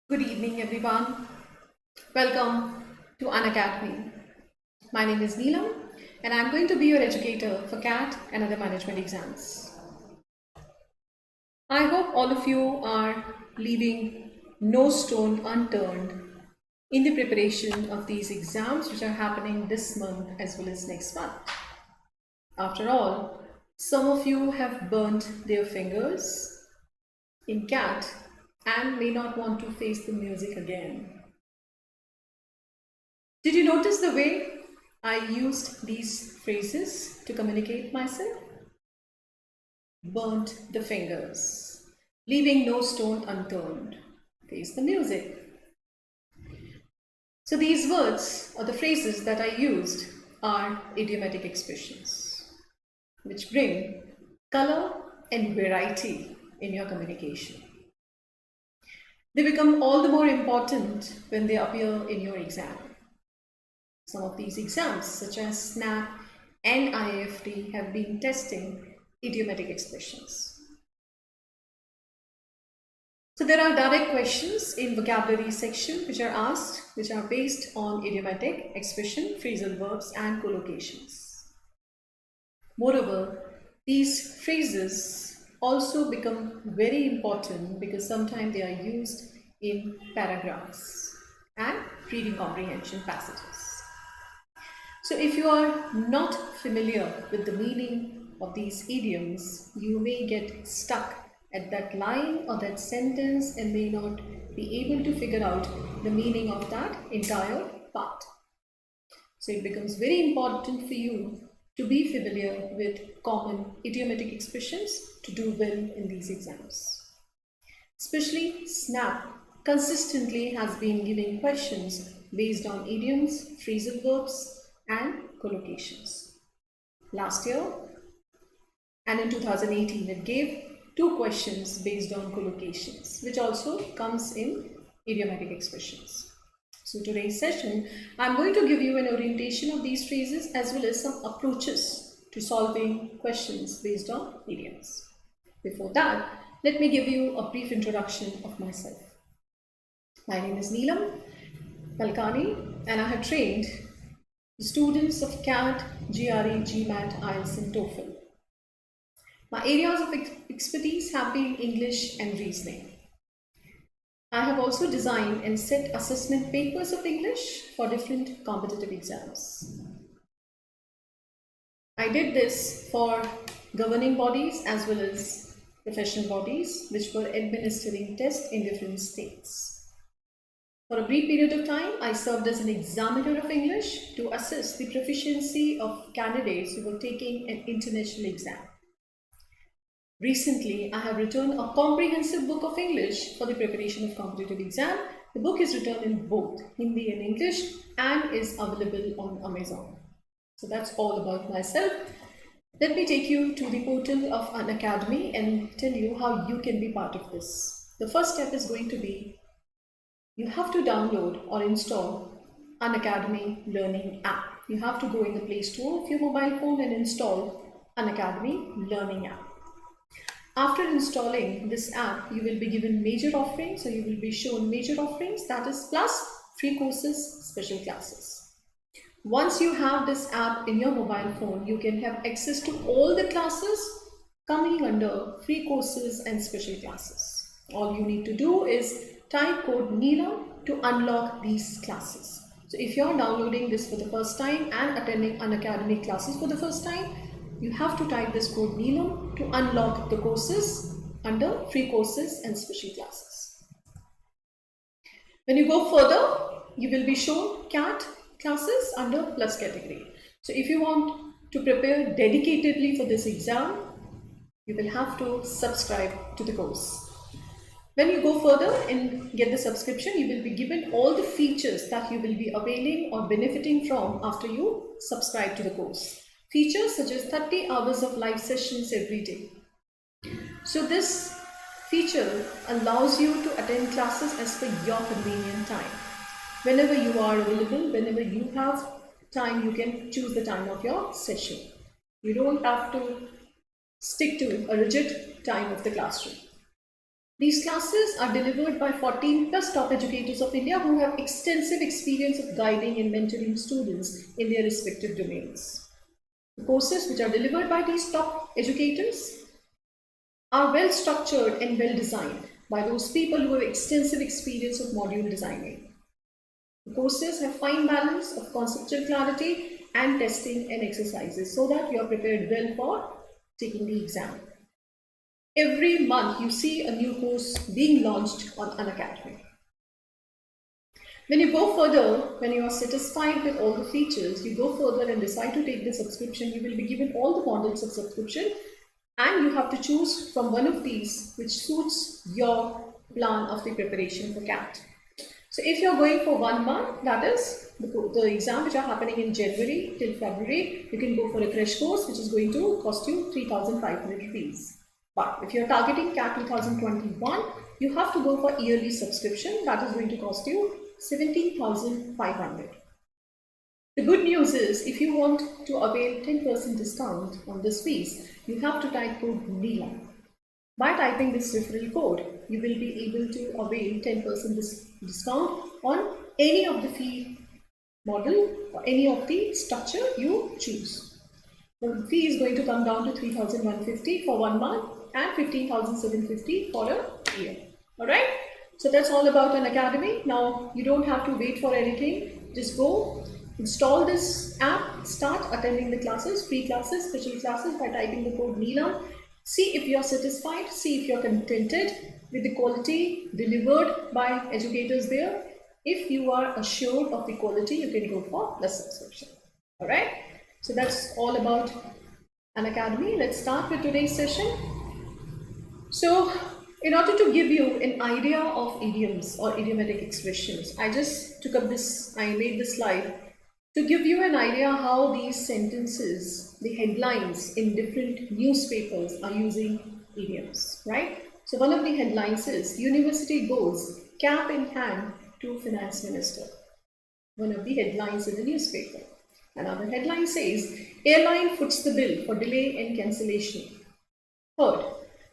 Good evening, everyone. Welcome to Unacademy. My name is Neelam, and I'm going to be your educator for CAT and other management exams. I hope all of you are leaving no stone unturned in the preparation of these exams, which are happening this month as well as next month. After all, some of you have burnt their fingers in CAT and may not want to face the music again. Did you notice the way I used these phrases to communicate myself? Burnt the fingers, leaving no stone unturned. Face the music. So these words or the phrases that I used are idiomatic expressions, which bring color and variety in your communication. They become all the more important when they appear in your exam. Some of these exams, such as SNAP and IIFT, have been testing idiomatic expressions. So there are direct questions in vocabulary section which are asked, which are based on idiomatic expression, phrasal verbs, and collocations. Moreover, these phrases also become very important because sometimes they are used in paragraphs and reading comprehension passages. So if you are not familiar with the meaning of these idioms, you may get stuck at that line or that sentence and may not be able to figure out the meaning of that entire part. So it becomes very important for you to be familiar with common idiomatic expressions to do well in these exams. Especially SNAP consistently has been giving questions based on idioms, phrasal verbs, and collocations. Last year and in 2018, it gave 2 questions based on collocations, which also comes in idiomatic expressions. So today's session, I'm going to give you an orientation of these phrases as well as some approaches to solving questions based on idioms. Before that, let me give you a brief introduction of myself. My name is Neelam Malkani, and I have trained the students of CAT, GRE, GMAT, IELTS, and TOEFL. My areas of expertise have been English and reasoning. I have also designed and set assessment papers of English for different competitive exams. I did this for governing bodies as well as professional bodies which were administering tests in different states. For a brief period of time, I served as an examiner of English to assess the proficiency of candidates who were taking an international exam. Recently, I have written a comprehensive book of English for the preparation of competitive exam. The book is written in both Hindi and English and is available on Amazon. So that's all about myself. Let me take you to the portal of Unacademy and tell you how you can be part of this. The first step is going to be you have to download or install Unacademy Learning app. You have to go in the Play Store of your mobile phone and install Unacademy Learning app. After installing this app, you will be given major offerings, so you will be shown major offerings, that is plus free courses, special classes. Once you have this app in your mobile phone, you can have access to all the classes coming under free courses and special classes. All you need to do is type code Neelam to unlock these classes. So if you're downloading this for the first time and attending Unacademy classes for the first time, you have to type this code Neelam to unlock the courses under free courses and special classes. When you go further, you will be shown CAT classes under plus category. So if you want to prepare dedicatedly for this exam, you will have to subscribe to the course. When you go further and get the subscription, you will be given all the features that you will be availing or benefiting from after you subscribe to the course. Features such as 30 hours of live sessions every day. So this feature allows you to attend classes as per your convenient time. Whenever you are available, whenever you have time, you can choose the time of your session. You don't have to stick to a rigid time of the classroom. These classes are delivered by 14 plus top educators of India who have extensive experience of guiding and mentoring students in their respective domains. The courses which are delivered by these top educators are well structured and well designed by those people who have extensive experience of module designing. The courses have fine balance of conceptual clarity and testing and exercises so that you are prepared well for taking the exam. Every month you see a new course being launched on Unacademy. When you go further, when you are satisfied with all the features, you go further and decide to take the subscription, you will be given all the models of subscription and you have to choose from one of these which suits your plan of the preparation for CAT. So if you're going for 1 month, that is the exam which are happening in January till February, you can go for a crash course which is going to cost you 3,500 rupees. But if you're targeting CAT 2021, you have to go for yearly subscription, that is going to cost you 17,500. The good news is, if you want to avail 10% discount on this fees, you have to type code Neelam. By typing this referral code, you will be able to avail 10% discount on any of the fee model or any of the structure you choose. The fee is going to come down to 3,150 for 1 month and 15,750 for a year. Alright? So that's all about Unacademy. Now you don't have to wait for anything. Just go, install this app, start attending the classes, free classes, special classes by typing the code Neelam. See if you're satisfied, see if you're contented with the quality delivered by educators there. If you are assured of the quality, you can go for the subscription. Alright? So that's all about Unacademy. Let's start with today's session. So, in order to give you an idea of idioms or idiomatic expressions, I just took up this, I made this slide to give you an idea how these sentences, the headlines in different newspapers are using idioms, right? So one of the headlines is, University goes cap in hand to Finance Minister. One of the headlines in the newspaper. Another headline says, airline foots the bill for delay and cancellation. Third,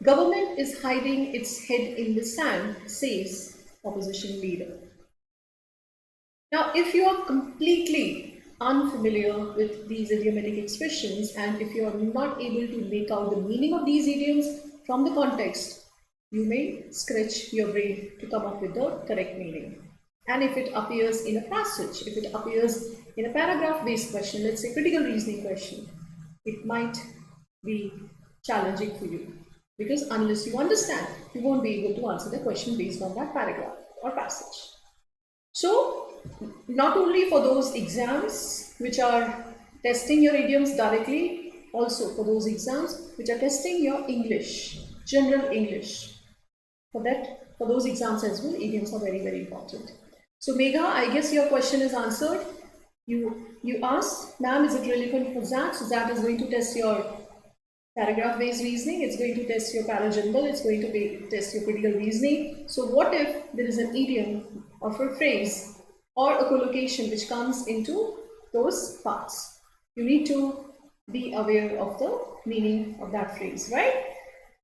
government is hiding its head in the sand, says opposition leader. Now, if you are completely unfamiliar with these idiomatic expressions and if you are not able to make out the meaning of these idioms from the context, you may scratch your brain to come up with the correct meaning. And if it appears in a passage, if it appears in a paragraph-based question, let's say critical reasoning question, it might be challenging for you. Because unless you understand, you won't be able to answer the question based on that paragraph or passage. So, not only for those exams which are testing your idioms directly, also for those exams which are testing your English, general English. For those exams as well, idioms are very, very important. So, Megha, I guess your question is answered. You asked, ma'am, is it relevant for ZAT? So, ZAT is going to test your paragraph-based reasoning, it's going to test your parageneral, it's going to test your critical reasoning. So what if there is an idiom or a phrase or a collocation which comes into those parts? You need to be aware of the meaning of that phrase, right?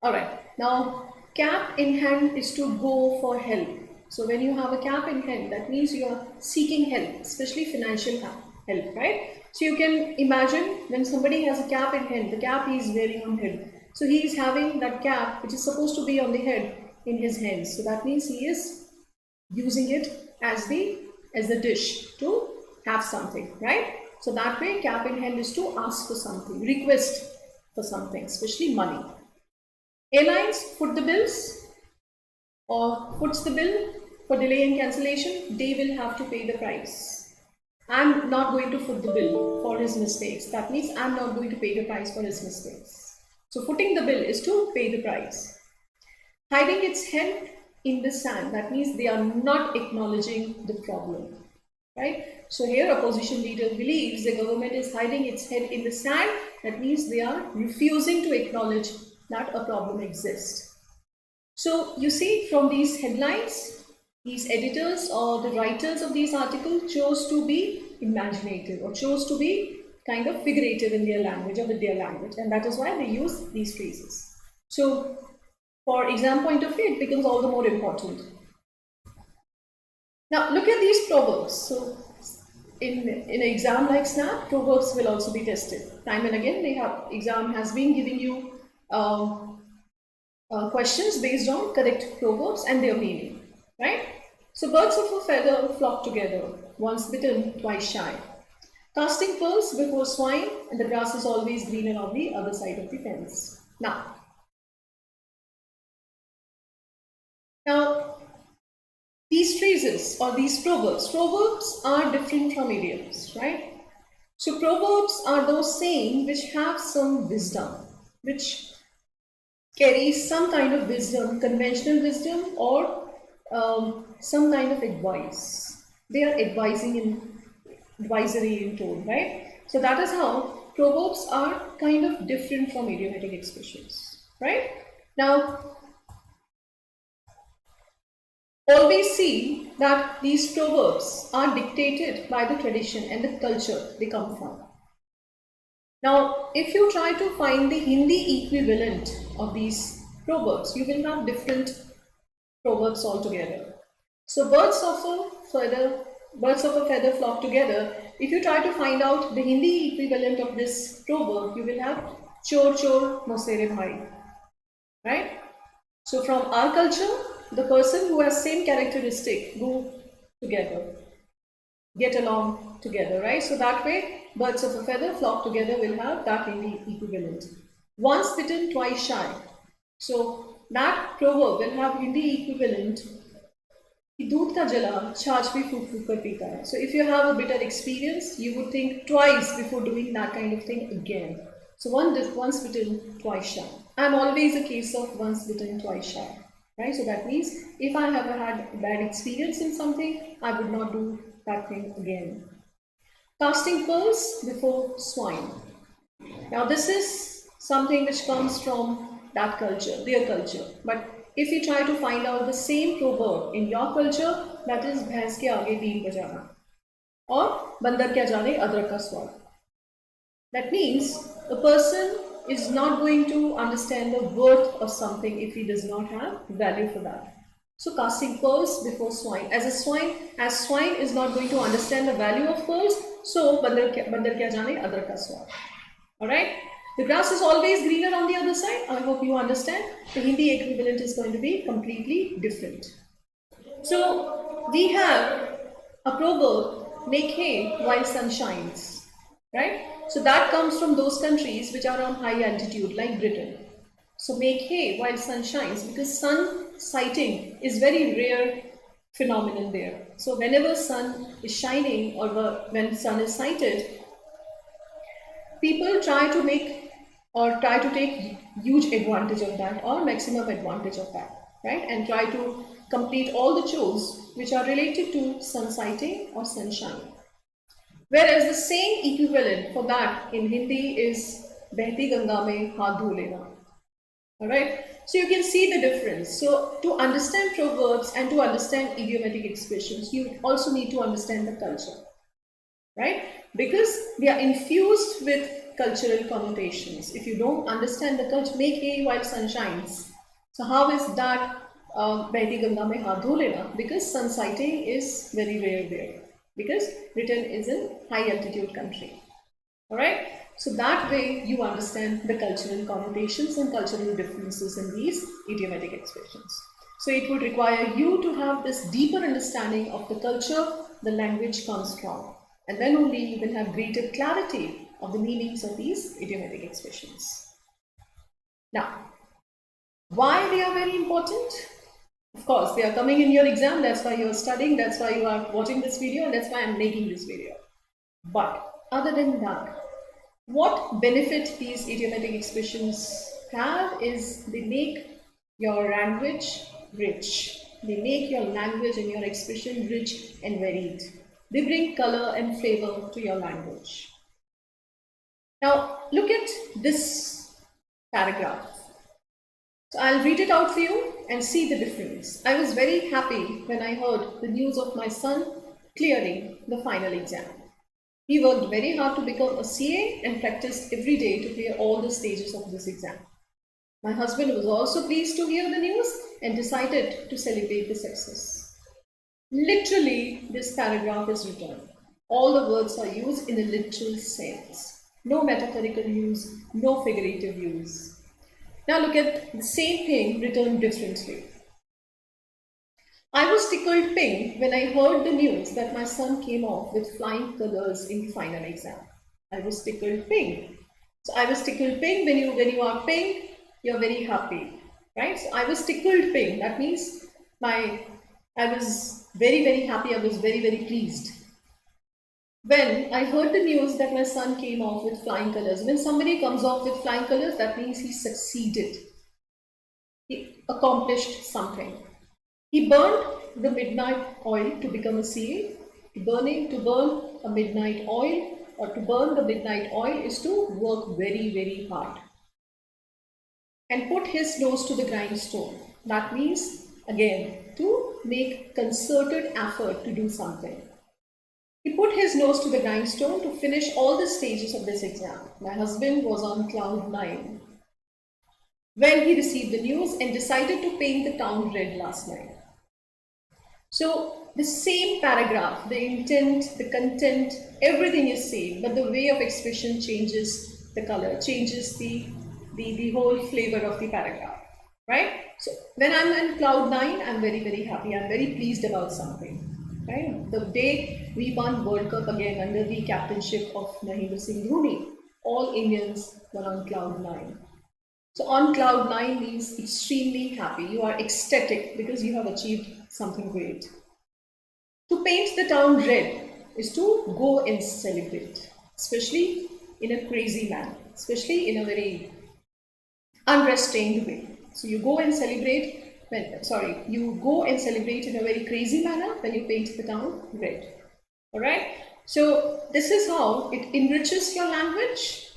Alright, now cap in hand is to go for help. So when you have a cap in hand, that means you are seeking help, especially financial help, right? So you can imagine when somebody has a cap in hand, the cap he is wearing on head. So he is having that cap which is supposed to be on the head in his hands. So that means he is using it as the dish to have something, right? So that way cap in hand is to ask for something, request for something, especially money. Airlines foot the bills or foots the bill for delay and cancellation, they will have to pay the price. I'm not going to foot the bill for his mistakes. That means I'm not going to pay the price for his mistakes. So footing the bill is to pay the price. Hiding its head in the sand, that means they are not acknowledging the problem, right? So here opposition leader believes the government is hiding its head in the sand. That means they are refusing to acknowledge that a problem exists. So you see from these headlines, these editors or the writers of these articles chose to be imaginative or chose to be kind of figurative in their language or with their language, and that is why they use these phrases. So for exam point of view, it becomes all the more important. Now, look at these proverbs. So, in an exam like SNAP, proverbs will also be tested. Time and again, exam has been giving you questions based on correct proverbs and their meaning, right? So, birds of a feather flock together, once bitten, twice shy. Casting pearls before swine, and the grass is always greener on the other side of the fence. Now, these phrases or these proverbs are different from idioms, right? So proverbs are those sayings which have some wisdom, which carry some kind of wisdom, conventional wisdom, or some kind of advice. They are advisory in tone, right? So that is how proverbs are kind of different from idiomatic expressions, right? Now, always see that these proverbs are dictated by the tradition and the culture they come from. Now, if you try to find the Hindi equivalent of these proverbs, you will have different proverbs altogether. So, birds of a feather flock together. If you try to find out the Hindi equivalent of this proverb, you will have chor chor mosere bhai, right? So, from our culture, the person who has same characteristic go together, get along together, right? So that way, birds of a feather flock together will have that Hindi equivalent. Once bitten, twice shy. So that proverb will have Hindi equivalent. दूध का जला छाछ भी फूक फूक कर पीता है. So if you have a bitter experience, you would think twice before doing that kind of thing again. So once bitten, twice shy. I'm always a case of once bitten, twice shy. Right? So that means if I have had a bad experience in something, I would not do that thing again. Casting pearls before swine. Now this is something which comes from that culture, their culture. But if you try to find out the same proverb in your culture, that is भैंस के आगे been बजाना और बंदर क्या जाने अदरक का स्वाद. That means a person is not going to understand the worth of something if he does not have value for that. So casting pearls before swine. As swine is not going to understand the value of pearls, so bandar kya jane adrak ka swad. Alright? The grass is always greener on the other side. I hope you understand. The Hindi equivalent is going to be completely different. So we have a proverb, make hay while sun shines. Right? So that comes from those countries which are on high altitude, like Britain. So make hay while sun shines, because sun sighting is very rare phenomenon there. So whenever sun is shining or when sun is sighted, people try to take huge advantage of that or maximum advantage of that, right? And try to complete all the chores which are related to sun sighting or sunshine. Whereas the same equivalent for that in Hindi is Behti Ganga mein haath dho lena. Alright, so you can see the difference. So to understand proverbs and to understand idiomatic expressions, you also need to understand the culture, right? Because they are infused with cultural connotations. If you don't understand the culture, make hay while sun shines. So how is that Behti Ganga mein haath dho lena? Because sun sighting is very rare there. Because Britain is a high altitude country. Alright, so that way you understand the cultural connotations and cultural differences in these idiomatic expressions. So it would require you to have this deeper understanding of the culture the language comes from, and then only you will have greater clarity of the meanings of these idiomatic expressions. Now, why they are very important? Of course, they are coming in your exam, that's why you are studying, that's why you are watching this video, and that's why I am making this video. But other than that, what benefit these idiomatic expressions have is they make your language rich. They make your language and your expression rich and varied. They bring color and flavor to your language. Now, look at this paragraph. So I'll read it out for you and see the difference. I was very happy when I heard the news of my son clearing the final exam. He worked very hard to become a CA and practiced every day to clear all the stages of this exam. My husband was also pleased to hear the news and decided to celebrate the success. Literally, this paragraph is written. All the words are used in a literal sense. No metaphorical use, no figurative use. Now look at the same thing written differently. I was tickled pink when I heard the news that my son came off with flying colors in the final exam. I was tickled pink. So I was tickled pink. When you are pink, you're very happy, right? So I was tickled pink. That means I was very, very happy. I was very, very pleased. When I heard the news that my son came off with flying colors, when somebody comes off with flying colors, that means he succeeded. He accomplished something. He burned the midnight oil to become a seal. To burn a midnight oil, or to burn the midnight oil, is to work very, very hard. And put his nose to the grindstone. That means, again, to make concerted effort to do something. He put his nose to the grindstone to finish all the stages of this exam. My husband was on cloud 9 when he received the news and decided to paint the town red last night. So the same paragraph, the intent, the content, everything is same, but the way of expression changes the color, changes the whole flavor of the paragraph, right? So when I'm in cloud 9, I'm very, very happy. I'm very pleased about something. Right? The day we won World Cup again under the captainship of Mahendra Singh Dhoni, all Indians were on cloud 9. So on cloud 9 means extremely happy. You are ecstatic because you have achieved something great. To paint the town red is to go and celebrate, especially in a crazy manner, especially in a very unrestrained way. So you go and celebrate you go and celebrate in a very crazy manner when you paint the town red. All right. So this is how it enriches your language.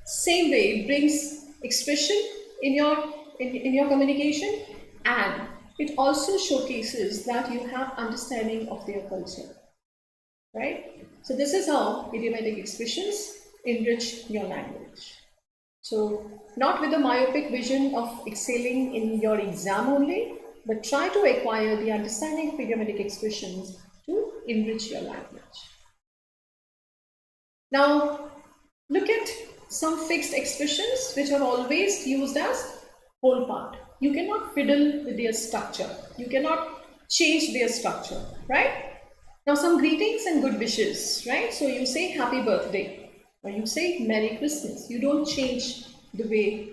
Same way, it brings expression in your communication, and it also showcases that you have understanding of their culture. Right. So this is how idiomatic expressions enrich your language. So not with a myopic vision of excelling in your exam only, but try to acquire the understanding of idiomatic expressions to enrich your language. Now, look at some fixed expressions which are always used as whole part. You cannot fiddle with their structure. You cannot change their structure, right? Now, some greetings and good wishes, right? So you say happy birthday, or you say Merry Christmas. You don't change the way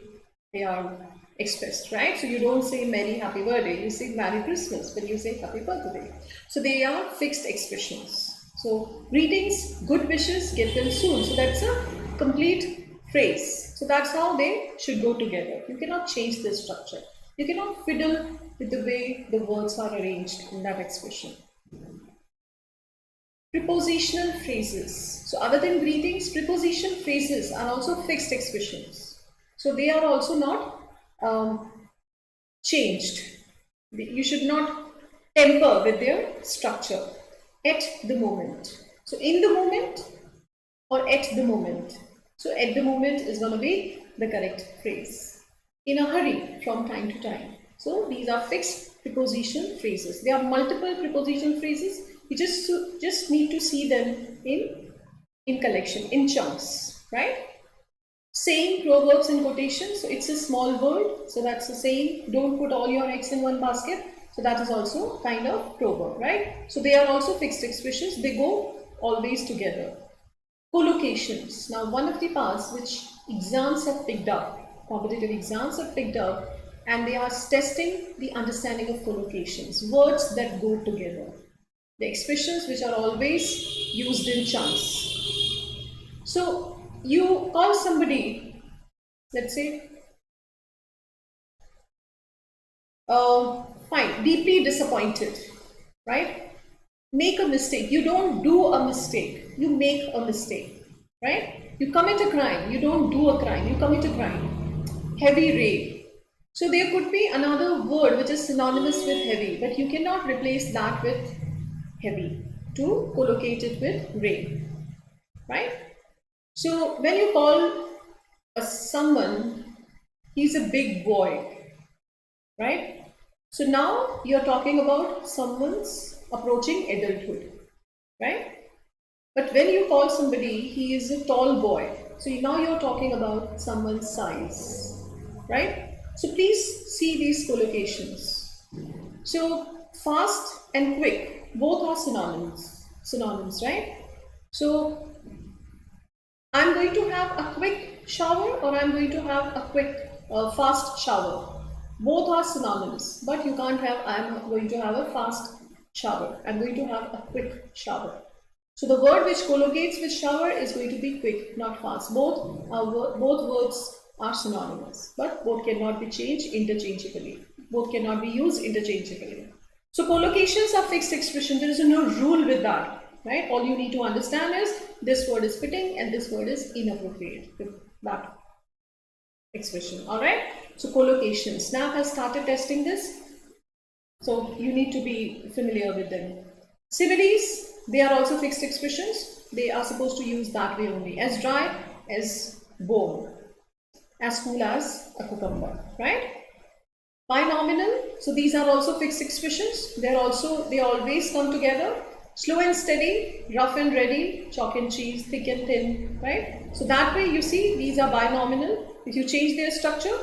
they are expressed, right? So you don't say Merry Happy Birthday, you say Merry Christmas, but you say Happy Birthday. So they are fixed expressions. So greetings, good wishes, get well soon. So that's a complete phrase. So that's how they should go together. You cannot change the structure. You cannot fiddle with the way the words are arranged in that expression. Prepositional phrases. So other than greetings, preposition phrases are also fixed expressions. So they are also not changed. You should not temper with their structure. At the moment. So in the moment or at the moment. So at the moment is going to be the correct phrase. In a hurry, from time to time. So these are fixed preposition phrases. There are multiple preposition phrases. You just need to see them in collection, in chunks, right? Saying, proverbs and quotations. So it's a small word. So that's a saying. Don't put all your eggs in one basket. So that is also kind of proverb, right? So they are also fixed expressions. They go always together. Collocations. Now one of the parts which exams have picked up, competitive exams have picked up, and they are testing the understanding of collocations. Words that go together. The expressions which are always used in chunks. So you call somebody, let's say, fine, deeply disappointed, right? Make a mistake. You don't do a mistake. You make a mistake, right? You commit a crime. You don't do a crime. You commit a crime. Heavy rain. So there could be another word which is synonymous with heavy, but you cannot replace that with heavy to collocate it with rain, right? So when you call someone He's a big boy, right? So now you're talking about someone's approaching adulthood, right? But when you call somebody, he is a tall boy. So now you're talking about someone's size, right? So please see these collocations. So fast and quick, both are synonyms, right? So I'm going to have a quick shower or I'm going to have a quick fast shower. Both are synonyms, but you can't have I'm going to have a fast shower. I'm going to have a quick shower. So the word which collocates with shower is going to be quick, not fast. Both words are synonymous, but both cannot be changed interchangeably. Both cannot be used interchangeably. So collocations are fixed expression. There is no rule with that, right? All you need to understand is this word is fitting and this word is inappropriate with that expression. All right. So collocations. SNAP has started testing this, so you need to be familiar with them. Similes. They are also fixed expressions. They are supposed to use that way only. As dry as bone, as cool as a cucumber, right? Binominal. So these are also fixed expressions. They always come together. Slow and steady, rough and ready, chalk and cheese, thick and thin, right? So that way you see these are binominal. If you change their structure,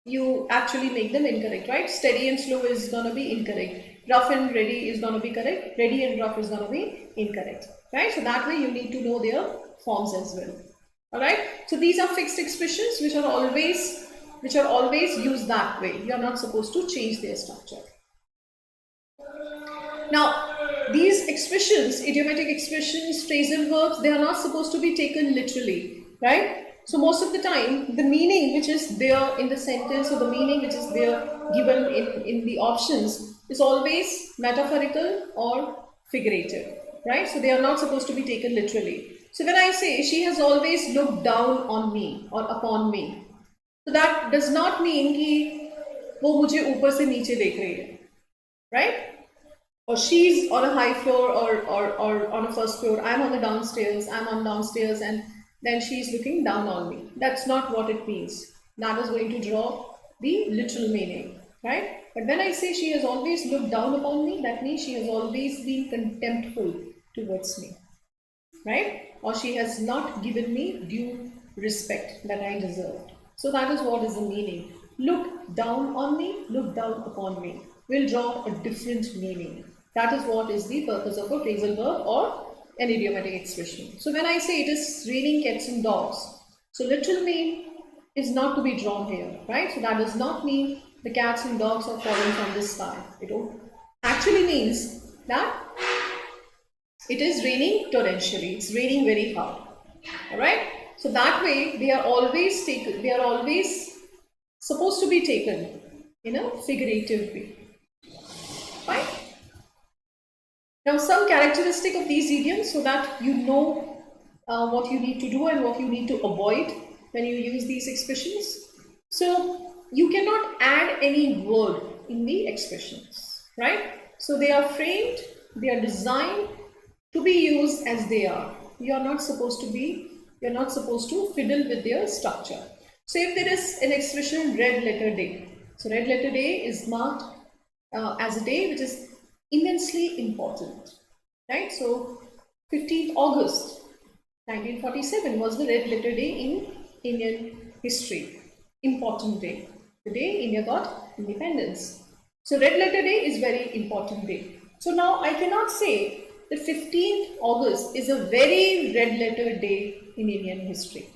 you actually make them incorrect, right? Steady and slow is going to be incorrect. Rough and ready is going to be correct. Ready and rough is going to be incorrect, right? So that way you need to know their forms as well. All right. So these are fixed expressions which are always used that way. You are not supposed to change their structure. Now, these expressions, idiomatic expressions, phrasal verbs, they are not supposed to be taken literally, right? So most of the time, the meaning which is there in the sentence or the meaning which is there given in the options is always metaphorical or figurative, right? So they are not supposed to be taken literally. So when I say, she has always looked down on me or upon me, so that does not mean कि वो मुझे ऊपर से नीचे देख रही है, right? Or she's on a high floor or on a first floor, I'm on the downstairs, I'm on downstairs, and then she's looking down on me. That's not what it means. That is going to draw the literal meaning, right? But when I say she has always looked down upon me, that means she has always been contemptful towards me, right? Or she has not given me due respect that I deserved. So that is what is the meaning. Look down on me, look down upon me will draw a different meaning. That is what is the purpose of a phrasal verb or an idiomatic expression. So when I say it is raining cats and dogs, so literal mean is not to be drawn here, right? So that does not mean the cats and dogs are falling from the sky. It actually means that it is raining torrentially. It's raining very hard. All right. So that way they are always taken. They are always supposed to be taken in a figurative way. Fine. Now some characteristic of these idioms so that you know what you need to do and what you need to avoid when you use these expressions. So you cannot add any word in the expressions, right? So they are framed, they are designed to be used as they are. You're not supposed to fiddle with their structure. So if there is an expression red letter day, so red letter day is marked as a day which is immensely important, right? So 15th August 1947 was the red letter day in Indian history. Important day, the day India got independence. So red letter day is very important day. So now I cannot say that 15th August is a very red letter day in Indian history.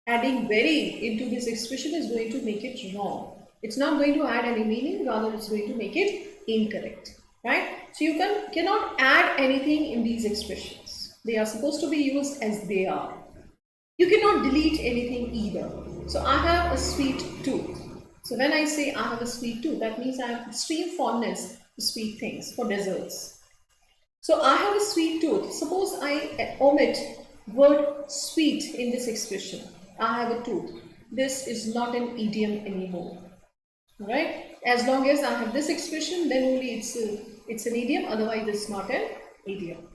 Adding very into this expression is going to make it wrong. It's not going to add any meaning, rather it's going to make it incorrect, right? So you cannot add anything in these expressions. They are supposed to be used as they are. You cannot delete anything either. So I have a sweet tooth. So when I say I have a sweet tooth, that means I have extreme fondness for sweet things, for desserts. So I have a sweet tooth. Suppose I omit word sweet in this expression. I have a tooth. This is not an idiom anymore. Right? As long as I have this expression, then only it's an idiom. Otherwise, it's not an idiom.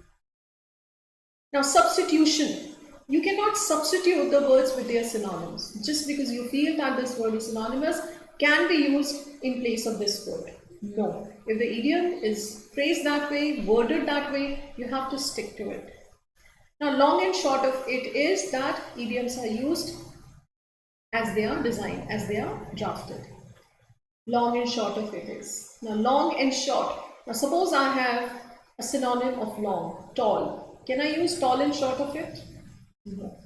Now, substitution. you cannot substitute the words with their synonyms. Just because you feel that this word is synonymous can be used in place of this word. No. If the idiom is phrased that way, worded that way, you have to stick to it. Now, long and short of it is that idioms are used as they are designed, as they are drafted. Long and short of it is. Now, long and short. Now, suppose I have a synonym of long, tall. Can I use tall and short of it? No.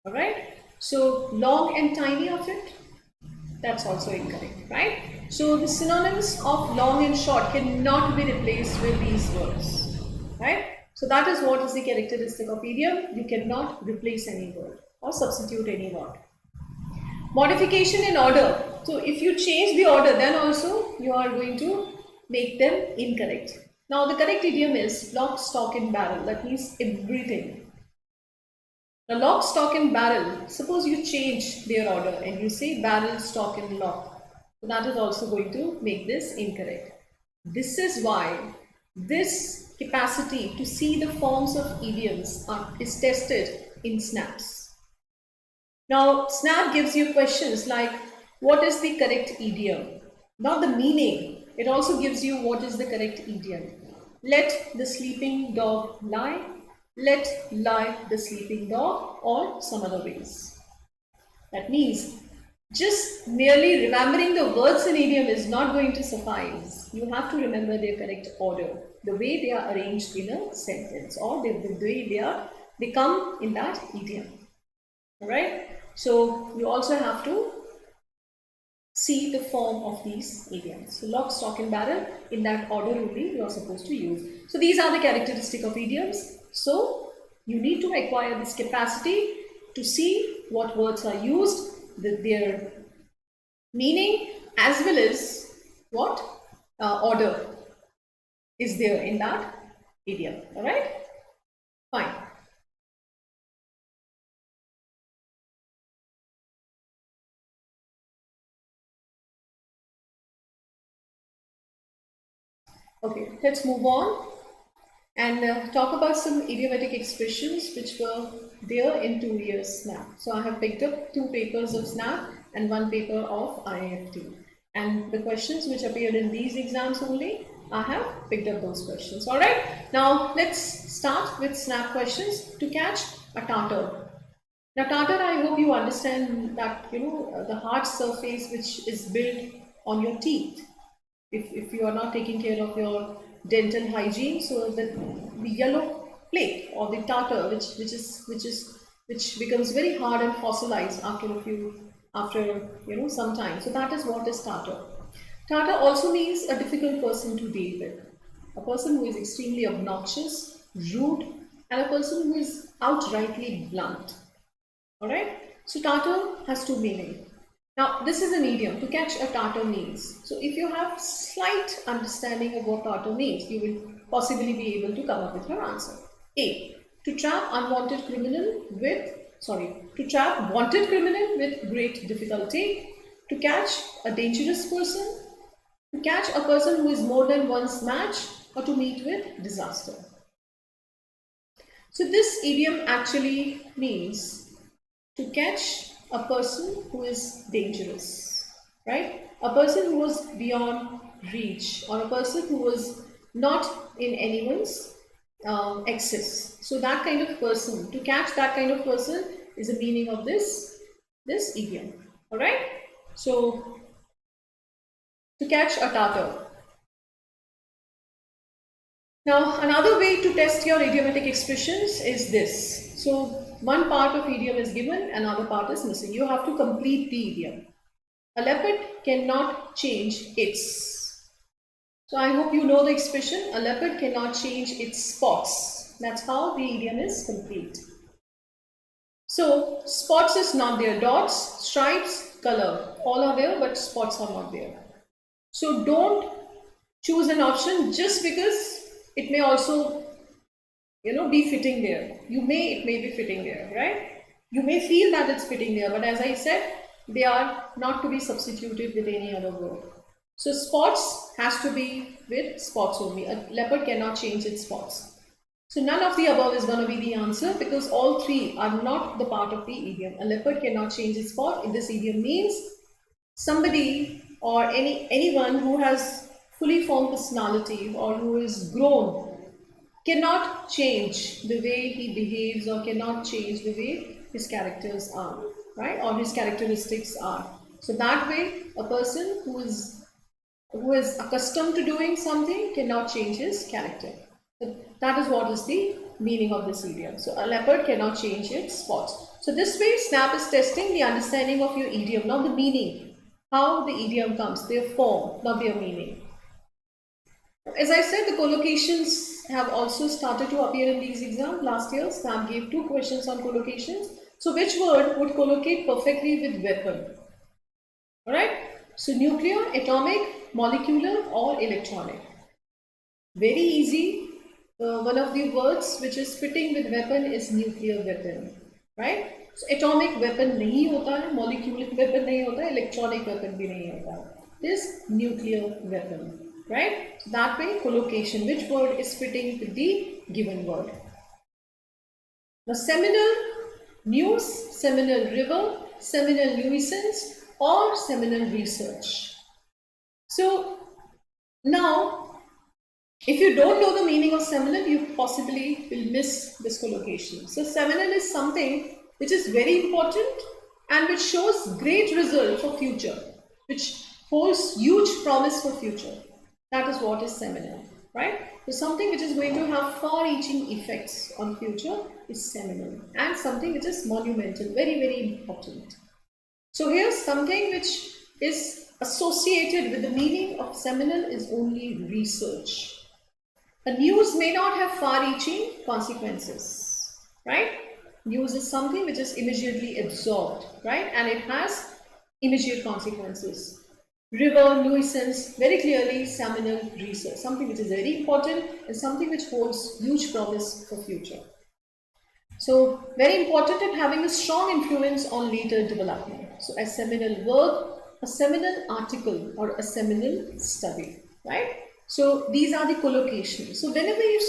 Alright? So, long and tiny of it? That's also incorrect, right? So, the synonyms of long and short cannot be replaced with these words, right? So, that is what is the characteristic of idiom. You cannot replace any word or substitute any word. Modification in order. So, if you change the order, then also you are going to make them incorrect. Now, the correct idiom is lock, stock and barrel. That means everything. Now, lock, stock and barrel. Suppose you change their order and you say barrel, stock and lock. So, that is also going to make this incorrect. This is why this capacity to see the forms of idioms is tested in SNAPs. Now, SNAP gives you questions like, what is the correct idiom? Not the meaning, it also gives you what is the correct idiom. Let the sleeping dog lie, let lie the sleeping dog, or some other ways. That means, just merely remembering the words in idiom is not going to suffice. You have to remember their correct order, the way they are arranged in a sentence, or the way they come in that idiom. Alright, so you also have to see the form of these idioms. So lock, stock and barrel, in that order only you are supposed to use. So these are the characteristics of idioms. So you need to acquire this capacity to see what words are used, their meaning, as well as what order is there in that idiom. Alright, fine. Okay, let's move on and talk about some idiomatic expressions which were there in 2 years SNAP. So I have picked up 2 papers of SNAP and 1 paper of IIFT. And the questions which appeared in these exams only, I have picked up those questions. Alright, now let's start with SNAP questions. To catch a tartar. Now tartar, I hope you understand that, the hard surface which is built on your teeth. If you are not taking care of your dental hygiene, so the yellow plaque or the tartar, which becomes very hard and fossilized after some time. So that is what is tartar. Tartar also means a difficult person to deal with, a person who is extremely obnoxious, rude, and a person who is outrightly blunt. All right. So tartar has 2 meanings. Now, this is an idiom. To catch a tartar means. So, if you have slight understanding of what tartar means, you will possibly be able to come up with your answer. A. To trap wanted criminal with great difficulty. To catch a dangerous person. To catch a person who is more than one's match, or to meet with disaster. So, this idiom actually means to catch a person who is dangerous, right? A person who was beyond reach, or a person who was not in anyone's access. So that kind of person, to catch that kind of person is the meaning of this idiom. All right. So to catch a tartar. Now another way to test your idiomatic expressions is this. So one part of idiom is given, another part is missing. You have to complete the idiom. A leopard cannot change its. So I hope you know the expression, a leopard cannot change its spots. That's how the idiom is complete. So spots is not there. Dots, stripes, color, all are there, but spots are not there. So don't choose an option just because it may also be fitting there. It may be fitting there, right? You may feel that it's fitting there, but as I said, they are not to be substituted with any other word. So spots has to be with spots only. A leopard cannot change its spots. So none of the above is going to be the answer because all three are not the part of the idiom. A leopard cannot change its spot. If this idiom means somebody or anyone who has fully formed personality or who is grown cannot change the way he behaves or cannot change the way his characters are, right? Or his characteristics are. So that way, a person who is accustomed to doing something cannot change his character. So that is what is the meaning of this idiom. So a leopard cannot change its spots. So this way, SNAP is testing the understanding of your idiom, not the meaning. How the idiom comes, their form, not their meaning. As I said, the collocations have also started to appear in these exams. Last year, SNAP gave 2 questions on collocations. So which word would collocate perfectly with weapon? Alright, so nuclear, atomic, molecular or electronic. Very easy. One of the words which is fitting with weapon is nuclear weapon. Right? So atomic weapon nahi hota hai, molecular weapon nahi hota hai, electronic weapon bhi nahi hota hai. This nuclear weapon. Right? So that way, collocation, which word is fitting with the given word. Now, seminal news, seminal river, seminal nuisance or seminal research. So, now, if you don't know the meaning of seminal, you possibly will miss this collocation. So, seminal is something which is very important and which shows great result for future, which holds huge promise for future. That is what is seminal, right? So something which is going to have far-reaching effects on future is seminal, and something which is monumental, very, very important. So here's something which is associated with the meaning of seminal is only research. A news may not have far-reaching consequences, right? News is something which is immediately absorbed, right? And it has immediate consequences. River, nuisance, very clearly seminal research, something which is very important and something which holds huge promise for future. So very important in having a strong influence on later development. So a seminal work, a seminal article or a seminal study, right? So these are the collocations. So whenever you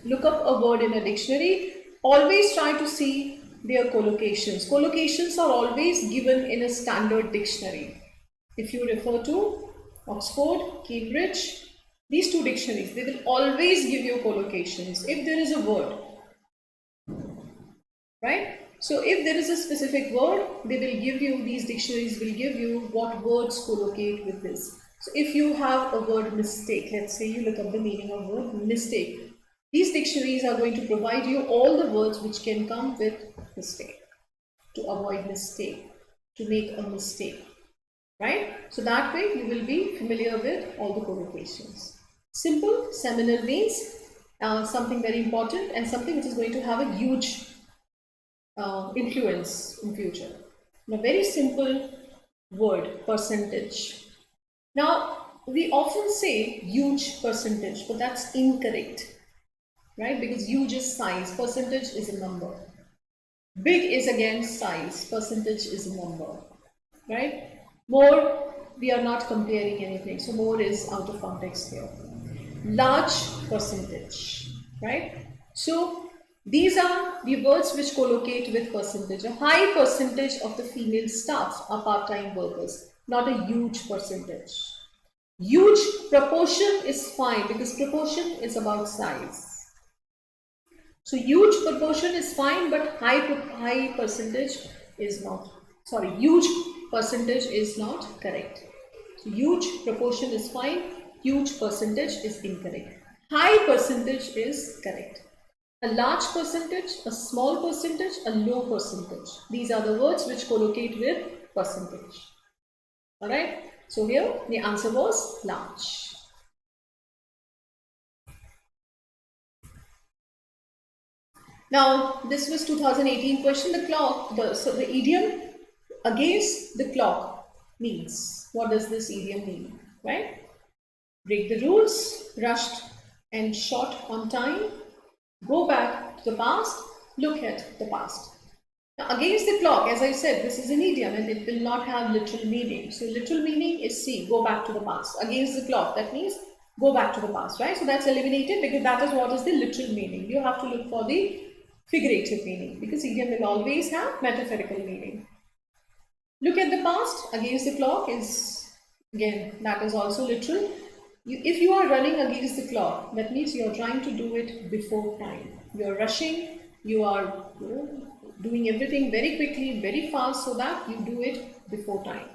look up a word in a dictionary, always try to see their collocations. Collocations are always given in a standard dictionary. If you refer to Oxford, Cambridge, these 2 dictionaries, they will always give you collocations if there is a word, right? So if there is a specific word, they will give you, these dictionaries will give you what words collocate with this. So if you have a word mistake, let's say you look up the meaning of word mistake, these dictionaries are going to provide you all the words which can come with mistake, to avoid mistake, to make a mistake. Right? So that way you will be familiar with all the collocations. Simple, seminal means something very important and something which is going to have a huge influence in future. Now, very simple word, percentage. Now, we often say huge percentage, but that's incorrect, right? Because huge is size, percentage is a number. Big is again size, percentage is a number, right? More, we are not comparing anything, so more is out of context here. Large percentage, right? So these are the words which collocate with percentage. A high percentage of the female staff are part-time workers, not a huge percentage. Huge proportion is fine because proportion is about size. So huge proportion is fine, but high percentage is not. Sorry, huge percentage is not correct. So huge proportion is fine, huge percentage is incorrect. High percentage is correct. A large percentage, a small percentage, a low percentage. These are the words which collocate with percentage. Alright, so here the answer was large. Now, this was 2018 question. The idiom against the clock means, what does this idiom mean, right? Break the rules, rushed and short on time, go back to the past, look at the past. Now, against the clock, as I said, this is an idiom and it will not have literal meaning. So, literal meaning is see, go back to the past. Against the clock, that means go back to the past, right? So that's eliminated because that is what is the literal meaning. You have to look for the figurative meaning because idiom will always have metaphorical meaning. Look at the past. Against the clock is, again, that is also literal. If you are running against the clock, that means you are trying to do it before time. You are rushing, you are doing everything very quickly, very fast so that you do it before time.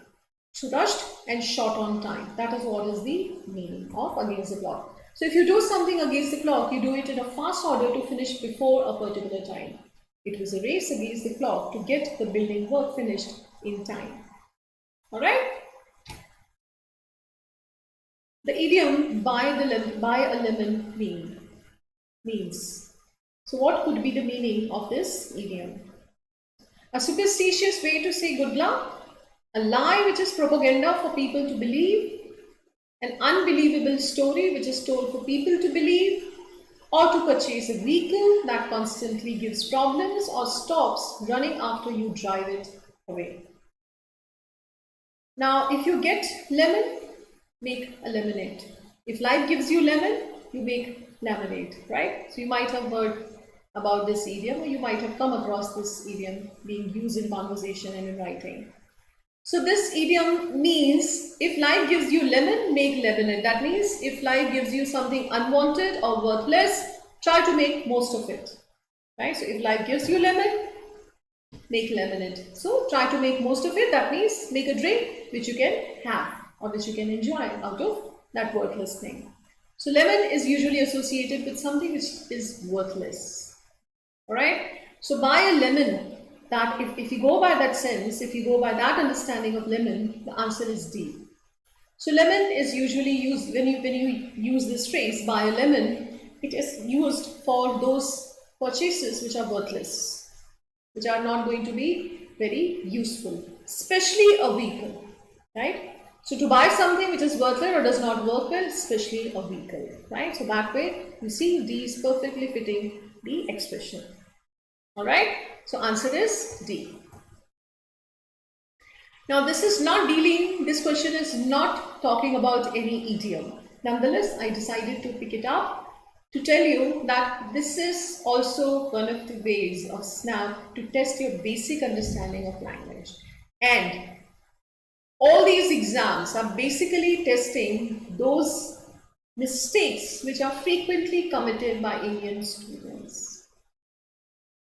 So rushed and short on time. That is what is the meaning of against the clock. So if you do something against the clock, you do it in a fast order to finish before a particular time. It was a race against the clock to get the building work finished in time. Alright? The idiom buy a lemon means. So what could be the meaning of this idiom? A superstitious way to say good luck, a lie which is propaganda for people to believe, an unbelievable story which is told for people to believe, or to purchase a vehicle that constantly gives problems or stops running after you drive it away. Now, if you get lemon, make a lemonade. If life gives you lemon, you make lemonade, right? So you might have heard about this idiom, or you might have come across this idiom being used in conversation and in writing. So this idiom means if life gives you lemon, make lemonade. That means if life gives you something unwanted or worthless, try to make most of it, right? So if life gives you lemon, make lemonade. So try to make most of it. That means make a drink which you can have or which you can enjoy out of that worthless thing. So lemon is usually associated with something which is worthless. All right. So buy a lemon. That if you go by that sense, if you go by that understanding of lemon, the answer is D. So lemon is usually used when you use this phrase buy a lemon. It is used for those purchases which are worthless, which are not going to be very useful, especially a vehicle, right? So to buy something which is worthless or does not work well, especially a vehicle, right? So that way you see D is perfectly fitting the expression. All right, so answer is D. Now this question is not talking about any idiom. Nonetheless, I decided to pick it up to tell you that this is also one of the ways of SNAP to test your basic understanding of language. And all these exams are basically testing those mistakes which are frequently committed by Indian students.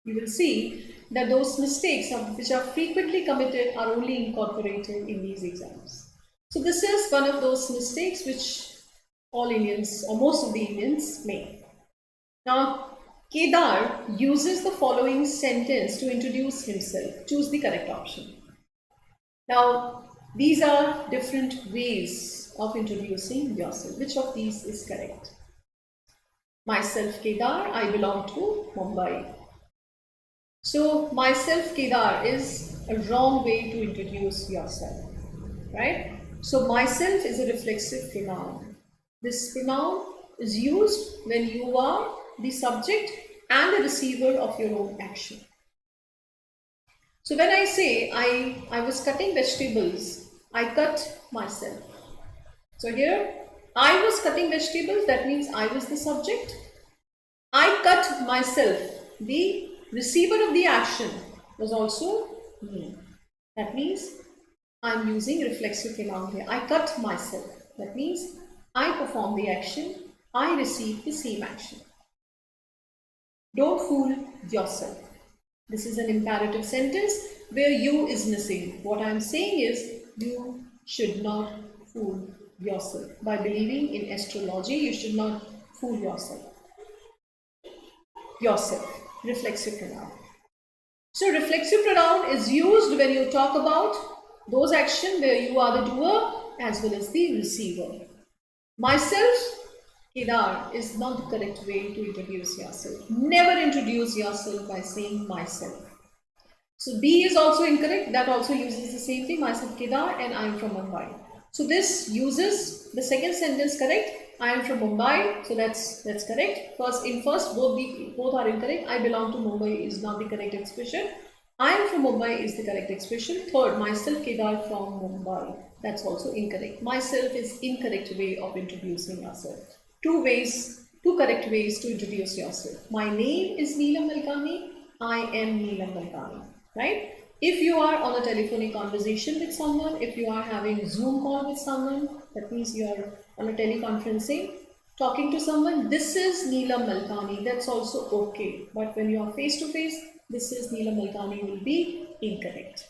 You will see that those mistakes which are frequently committed are only incorporated in these exams. So this is one of those mistakes which all Indians or most of the Indians make. Now, Kedar uses the following sentence to introduce himself. Choose the correct option. Now, these are different ways of introducing yourself. Which of these is correct? Myself Kedar, I belong to Mumbai. So, myself Kedar is a wrong way to introduce yourself, right? So, myself is a reflexive pronoun. This pronoun is used when you are the subject and the receiver of your own action. So, when I say I was cutting vegetables, I cut myself. So, here I was cutting vegetables, that means I was the subject. I cut myself, the receiver of the action was also me. That means I'm using reflexive pronoun here. I cut myself. That means I perform the action, I receive the same action. Don't fool yourself. This is an imperative sentence where you is missing. What I'm saying is you should not fool yourself. By believing in astrology, you should not fool yourself. Reflexive pronoun. So reflexive pronoun is used when you talk about those actions where you are the doer as well as the receiver. Myself, Kedar, is not the correct way to introduce yourself. Never introduce yourself by saying myself. So B is also incorrect. That also uses the same thing. Myself Kedar and I am from Mumbai. So this uses the second sentence correct. I am from Mumbai, so that's correct. Both are incorrect. I belong to Mumbai is not the correct expression. I am from Mumbai is the correct expression. Third, myself Kedar from Mumbai. That's also incorrect. Myself is incorrect way of introducing yourself. Two correct ways to introduce yourself. My name is Neelam Malkani. I am Neelam Malkani. Right? If you are on a telephonic conversation with someone, if you are having a Zoom call with someone, that means you are on a teleconferencing, talking to someone, this is Neelam Malkani. That's also okay. But when you are face to face, this is Neelam Malkani will be incorrect.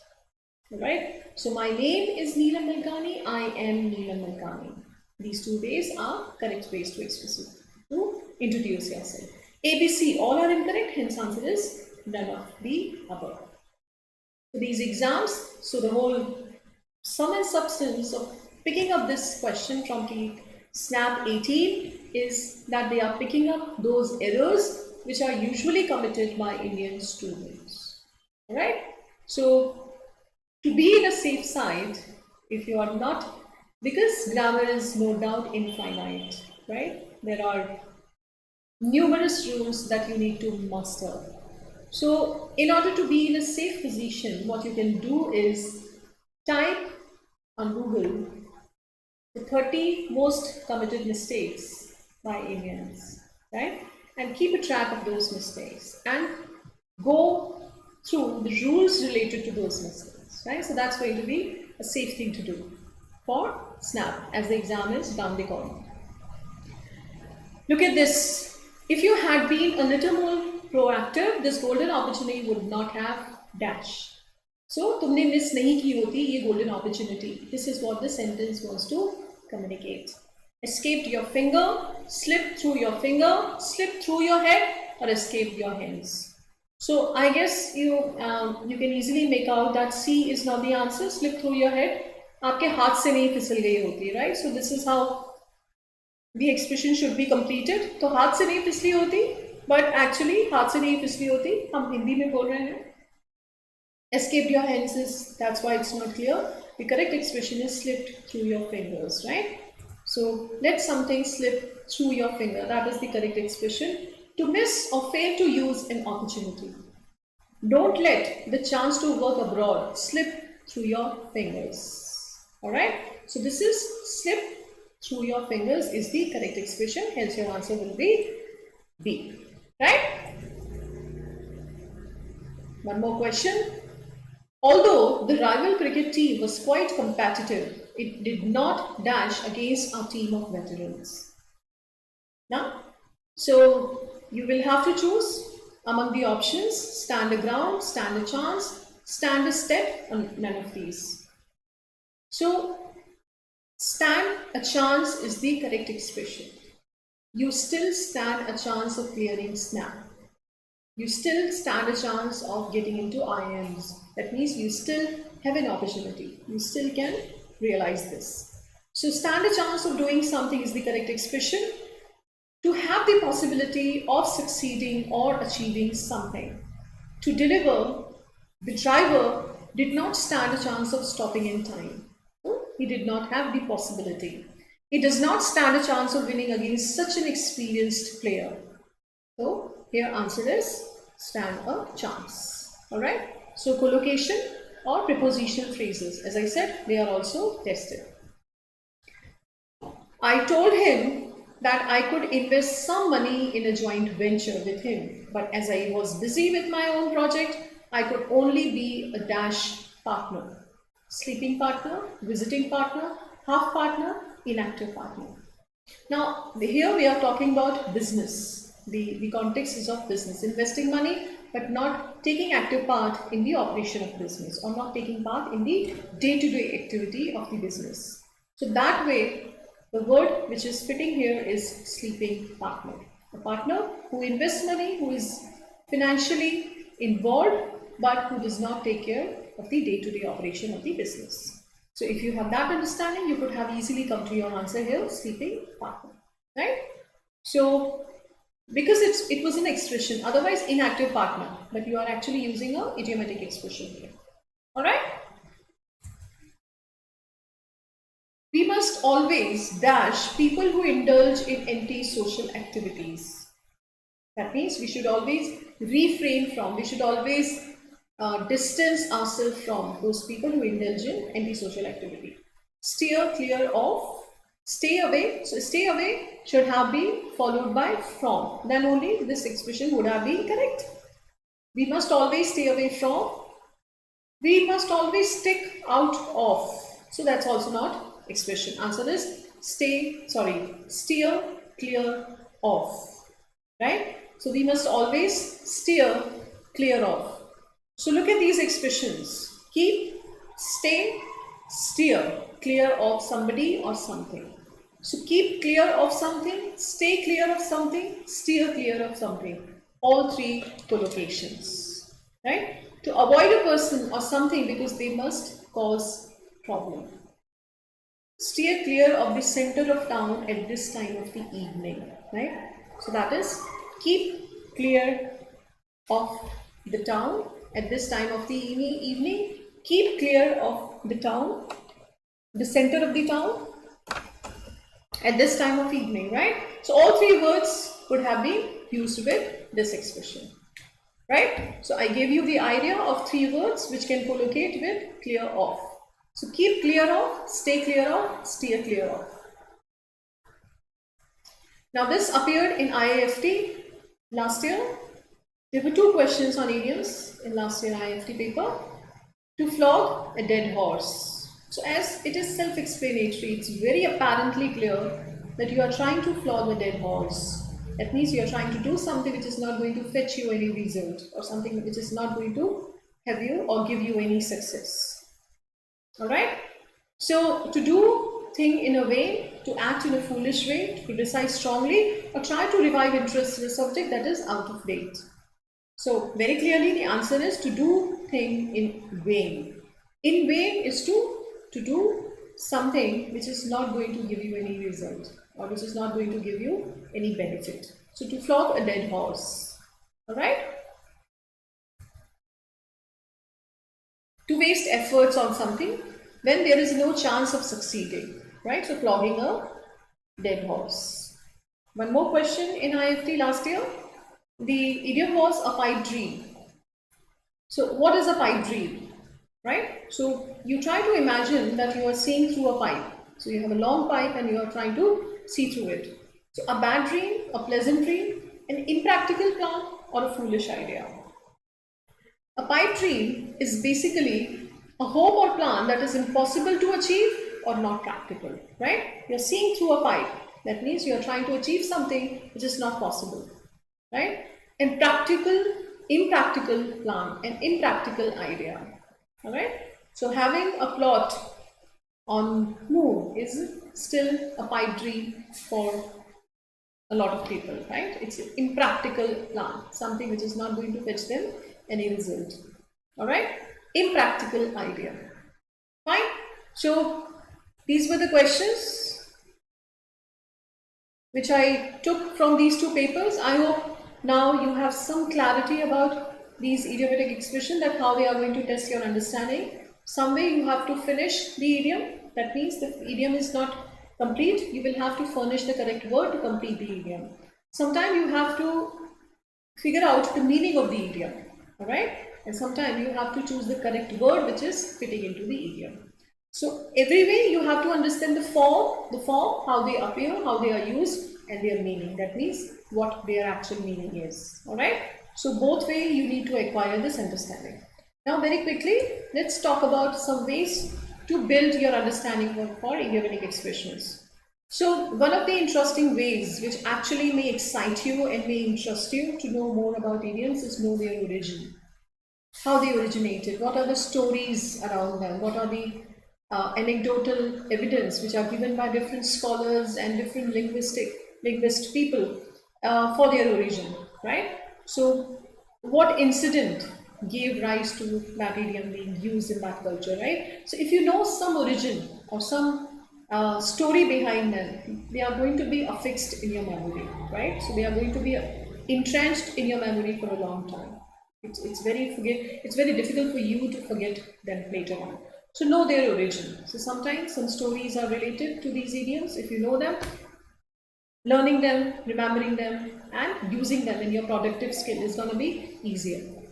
Alright? So my name is Neelam Malkani. I am Neelam Malkani. These two ways are correct ways to express it, to introduce yourself. ABC, all are incorrect, hence answer is none of the above. So these exams, so the whole sum and substance of picking up this question from the SNAP 18 is that they are picking up those errors which are usually committed by Indian students. Alright? So to be in a safe side, if you are not, because grammar is no doubt infinite, right? There are numerous rules that you need to master. So in order to be in a safe position, what you can do is type on Google the 30 most committed mistakes by Indians, right? And keep a track of those mistakes and go through the rules related to those mistakes, right? So that's going to be a safe thing to do for SNAP as the exam is down the corner. Look at this. If you had been a little more proactive, this golden opportunity would not have dash. So, तुमने miss नहीं की होती ये golden opportunity. This is what the sentence wants to communicate. Escaped your finger, slipped through your finger, slipped through your head, or escaped your hands. So, I guess you can easily make out that C is not the answer. Slip through your head. आपके हाथ से नहीं फिसल गई होती, right? So this is how the expression should be completed. तो हाथ से नहीं फिसली होती, but actually हाथ से नहीं फिसली होती. हम हिंदी में बोल रहे हैं. Escaped your hands is, that's why it's not clear. The correct expression is slipped through your fingers, right? So let something slip through your finger. That is the correct expression. To miss or fail to use an opportunity. Don't let the chance to work abroad slip through your fingers. Alright, so this is slip through your fingers is the correct expression, hence your answer will be B. Right? One more question. Although the rival cricket team was quite competitive, it did not dash against our team of veterans. Now, so you will have to choose among the options: stand a ground, stand a chance, stand a step, and none of these. So, stand a chance is the correct expression. You still stand a chance of clearing SNAP. You still stand a chance of getting into IIMs. That means you still have an opportunity. You still can realize this. So, stand a chance of doing something is the correct expression. To have the possibility of succeeding or achieving something. To deliver, the driver did not stand a chance of stopping in time. He did not have the possibility. He does not stand a chance of winning against such an experienced player. So here answer is stand a chance. Alright. So collocation or prepositional phrases. As I said, they are also tested. I told him that I could invest some money in a joint venture with him. But as I was busy with my own project, I could only be a dash partner. Sleeping partner, visiting partner, half partner, inactive partner. Now, here we are talking about business. The context is of business. Investing money, but not taking active part in the operation of business or not taking part in the day-to-day activity of the business. So that way, the word which is fitting here is sleeping partner. A partner who invests money, who is financially involved, but who does not take care of the day-to-day operation of the business. So if you have that understanding, you could have easily come to your answer here, sleeping partner, right? So because it was an expression, otherwise inactive partner, but you are actually using an idiomatic expression here. All right? We must always dash people who indulge in anti-social activities. That means we should always refrain from, we should always Distance ourselves from those people who indulge in antisocial activity. Steer clear of, stay away. So stay away should have been followed by from. Then only this expression would have been correct. We must always stay away from. We must always stick out of. So that's also not expression. Answer is steer clear of. Right? So we must always steer clear of. So look at these expressions. Keep, stay, steer clear of somebody or something. So keep clear of something, stay clear of something, steer clear of something. All three collocations. Right? To avoid a person or something because they must cause problem. Steer clear of the center of town at this time of the evening. Right? So that is keep clear of the town at this time of the evening. Keep clear of the town, the center of the town at this time of evening, right? So all three words could have been used with this expression, right? So I gave you the idea of three words which can collocate with clear of. So keep clear of, stay clear of, steer clear of. Now this appeared in IIFT last year. There were two questions on idioms in last year IIFT paper. To flog a dead horse. So as it is self-explanatory, it's very apparently clear that you are trying to flog a dead horse. That means you are trying to do something which is not going to fetch you any result, or something which is not going to have you or give you any success. Alright? So to do thing in a way, to act in a foolish way, to criticize strongly, or try to revive interest in a subject that is out of date. So very clearly the answer is to do thing in vain. In vain is to do something which is not going to give you any result, or which is not going to give you any benefit. So to flog a dead horse. Alright? To waste efforts on something when there is no chance of succeeding. Right? So flogging a dead horse. One more question in IIFT last year. The idiom was a pipe dream. So what is a pipe dream? Right? So you try to imagine that you are seeing through a pipe. So you have a long pipe and you are trying to see through it. So a bad dream, a pleasant dream, an impractical plan, or a foolish idea. A pipe dream is basically a hope or plan that is impossible to achieve or not practical. Right? You are seeing through a pipe. That means you are trying to achieve something which is not possible. Right? And impractical plan, an impractical idea. Alright? So having a plot on moon is still a pipe dream for a lot of people, right? It's an impractical plan, something which is not going to fetch them any result. Alright? Impractical idea. Fine? So these were the questions which I took from these two papers. I hope now you have some clarity about these idiomatic expressions, that how they are going to test your understanding. Some way you have to finish the idiom. That means the idiom is not complete. You will have to furnish the correct word to complete the idiom. Sometimes you have to figure out the meaning of the idiom. Alright? And sometimes you have to choose the correct word which is fitting into the idiom. So every way you have to understand the form, how they appear, how they are used, and their meaning. That means what their actual meaning is. Alright? So both ways you need to acquire this understanding. Now very quickly, let's talk about some ways to build your understanding for idiomatic expressions. So one of the interesting ways which actually may excite you and may interest you to know more about idioms is know their origin. How they originated, what are the stories around them, what are the anecdotal evidence which are given by different scholars and different linguist people for their origin, right? So what incident gave rise to that idiom being used in that culture, right? So if you know some origin or some story behind them, they are going to be affixed in your memory, right? So they are going to be entrenched in your memory for a long time. It's very difficult for you to forget them later on. So know their origin. So sometimes some stories are related to these idioms. If you know them, learning them, remembering them, and using them in your productive skill is going to be easier.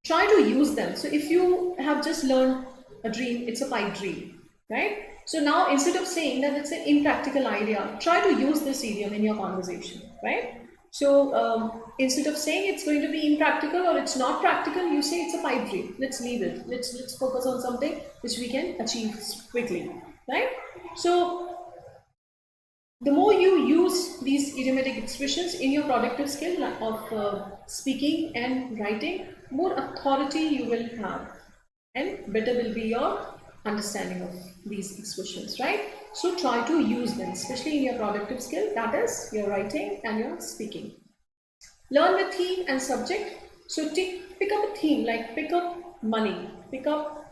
try to use them. So if you have just learned a dream, it's a pipe dream, right? So now instead of saying that it's an impractical idea, try to use this idiom in your conversation, right? So instead of saying it's going to be impractical or it's not practical, you say it's a pipe dream. Let's leave it. Let's focus on something which we can achieve quickly, right? So the more you use these idiomatic expressions in your productive skill of speaking and writing, more authority you will have and better will be your understanding of these expressions, right? So try to use them, especially in your productive skill, that is your writing and your speaking. Learn with theme and subject. So pick up a theme, like pick up money, pick up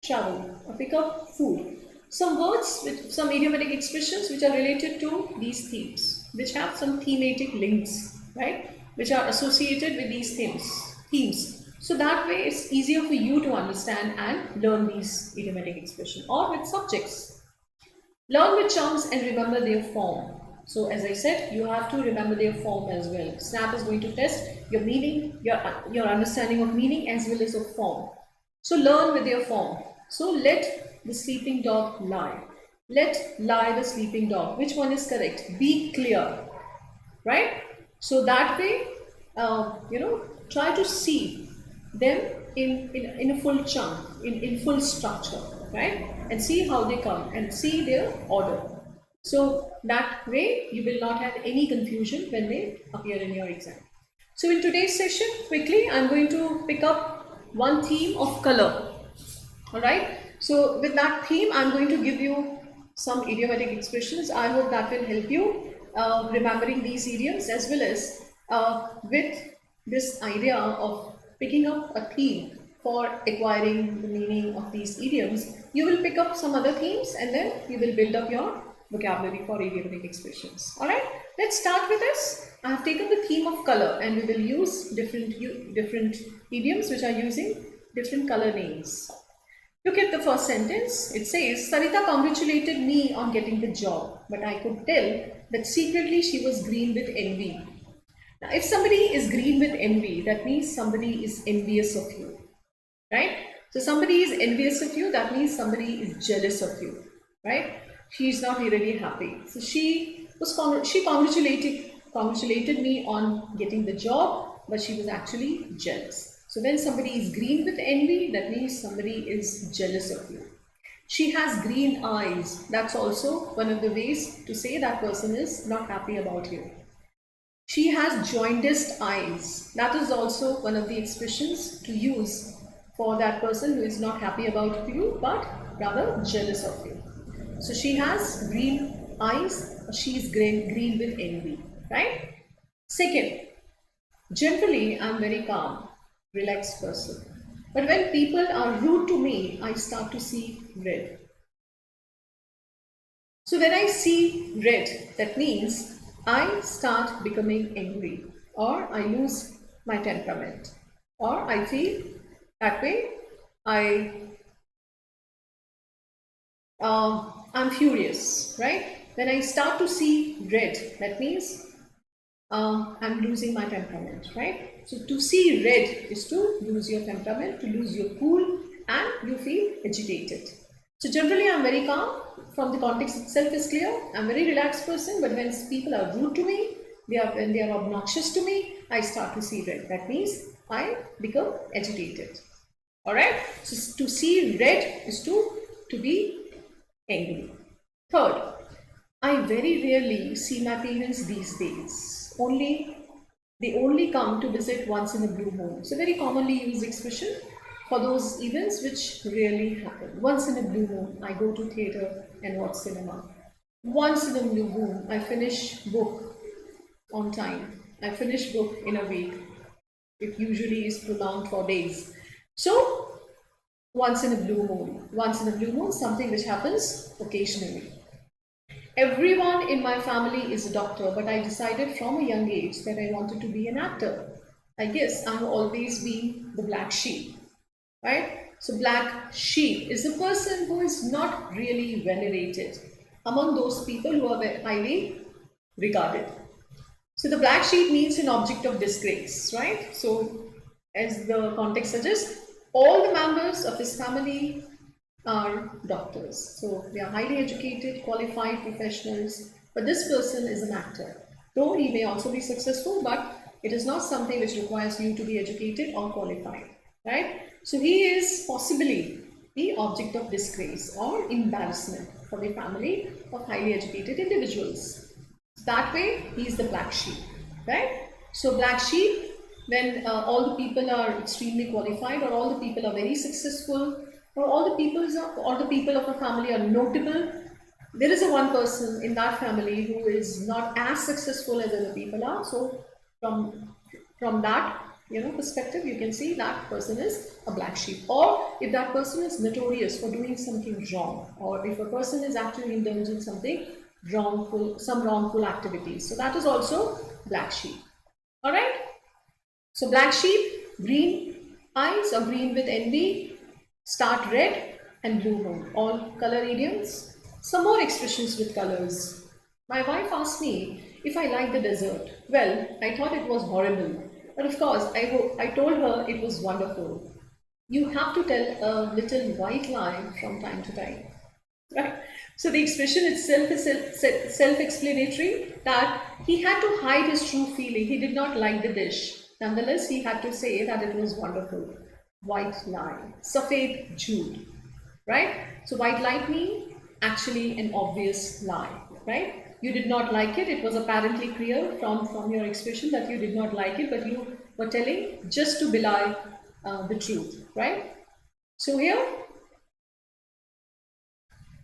travel, or pick up food. Some words with some idiomatic expressions which are related to these themes, which have some thematic links, right? Which are associated with these themes. So that way it's easier for you to understand and learn these idiomatic expressions. Or with subjects. Learn with chunks and remember their form. So as I said, you have to remember their form as well. SNAP is going to test your meaning, your understanding of meaning as well as of form. So learn with their form. So let the sleeping dog lie. Let lie the sleeping dog. Which one is correct? Be clear, right? So that way, try to see them in a full chunk, in full structure, right? And see how they come and see their order. So that way you will not have any confusion when they appear in your exam. So in today's session, quickly, I'm going to pick up one theme of color. All right. So with that theme, I'm going to give you some idiomatic expressions. I hope that will help you remembering these idioms, as well as with this idea of picking up a theme for acquiring the meaning of these idioms. You will pick up some other themes and then you will build up your vocabulary for idiomatic expressions. All right. Let's start with this. I have taken the theme of color and we will use different idioms which are using different color names. Look at the first sentence. It says, Sarita congratulated me on getting the job, but I could tell that secretly she was green with envy. Now, if somebody is green with envy, that means somebody is envious of you, right? So somebody is envious of you, that means somebody is jealous of you, right? She is not really happy. So she congratulated me on getting the job, but she was actually jealous. So when somebody is green with envy, that means somebody is jealous of you. She has green eyes. That's also one of the ways to say that person is not happy about you. She has jaundiced eyes. That is also one of the expressions to use for that person who is not happy about you, but rather jealous of you. So she has green eyes, or she is green with envy, right? Second, generally I'm very calm, relaxed person. But when people are rude to me, I start to see red. So when I see red, that means I start becoming angry, or I lose my temperament, or I feel that way I'm furious, right? When I start to see red, that means I'm losing my temperament, right? So to see red is to lose your temperament, to lose your cool, and you feel agitated. So generally I'm very calm. From the context itself is clear. I'm a very relaxed person, but when people are rude to me, when they are obnoxious to me, I start to see red. That means I become agitated. All right. So to see red is to be angry. Third, I very rarely see my parents these days. They only come to visit once in a blue moon. So very commonly used expression for those events which rarely happen. Once in a blue moon, I go to theatre and watch cinema. Once in a blue moon, I finish book on time. I finish book in a week. It usually is prolonged for days. So once in a blue moon. Once in a blue moon, something which happens occasionally. Everyone in my family is a doctor, but I decided from a young age that I wanted to be an actor. I guess I've always been the black sheep, right? So black sheep is a person who is not really venerated among those people who are highly regarded. So the black sheep means an object of disgrace, right? So as the context suggests, all the members of his family are doctors. So they are highly educated, qualified professionals, but this person is an actor. Though he may also be successful, but it is not something which requires you to be educated or qualified, right? So he is possibly the object of disgrace or embarrassment for the family of highly educated individuals. That way, he is the black sheep, right? So black sheep, when all the people are extremely qualified, or all the people are very successful, or all the people of a family are notable, there is a one person in that family who is not as successful as other people are. So from that perspective, you can see that person is a black sheep. Or if that person is notorious for doing something wrong, or if a person is actually indulged in something wrongful, some wrongful activities, so that is also black sheep. All right. So black sheep, green eyes or green with envy, start red, and blue moon, all color idioms. Some more expressions with colors. My wife asked me if I like the desert. Well, I thought it was horrible, but of course I told her it was wonderful. You have to tell a little white lie from time to time. Right? So the expression itself is self-explanatory, that he had to hide his true feeling. He did not like the dish. Nonetheless, he had to say that it was wonderful. White lie. Safed Jude. Right? So white lie means actually an obvious lie. Right? You did not like it. It was apparently clear from your expression that you did not like it, but you were telling just to belie the truth. Right? So here,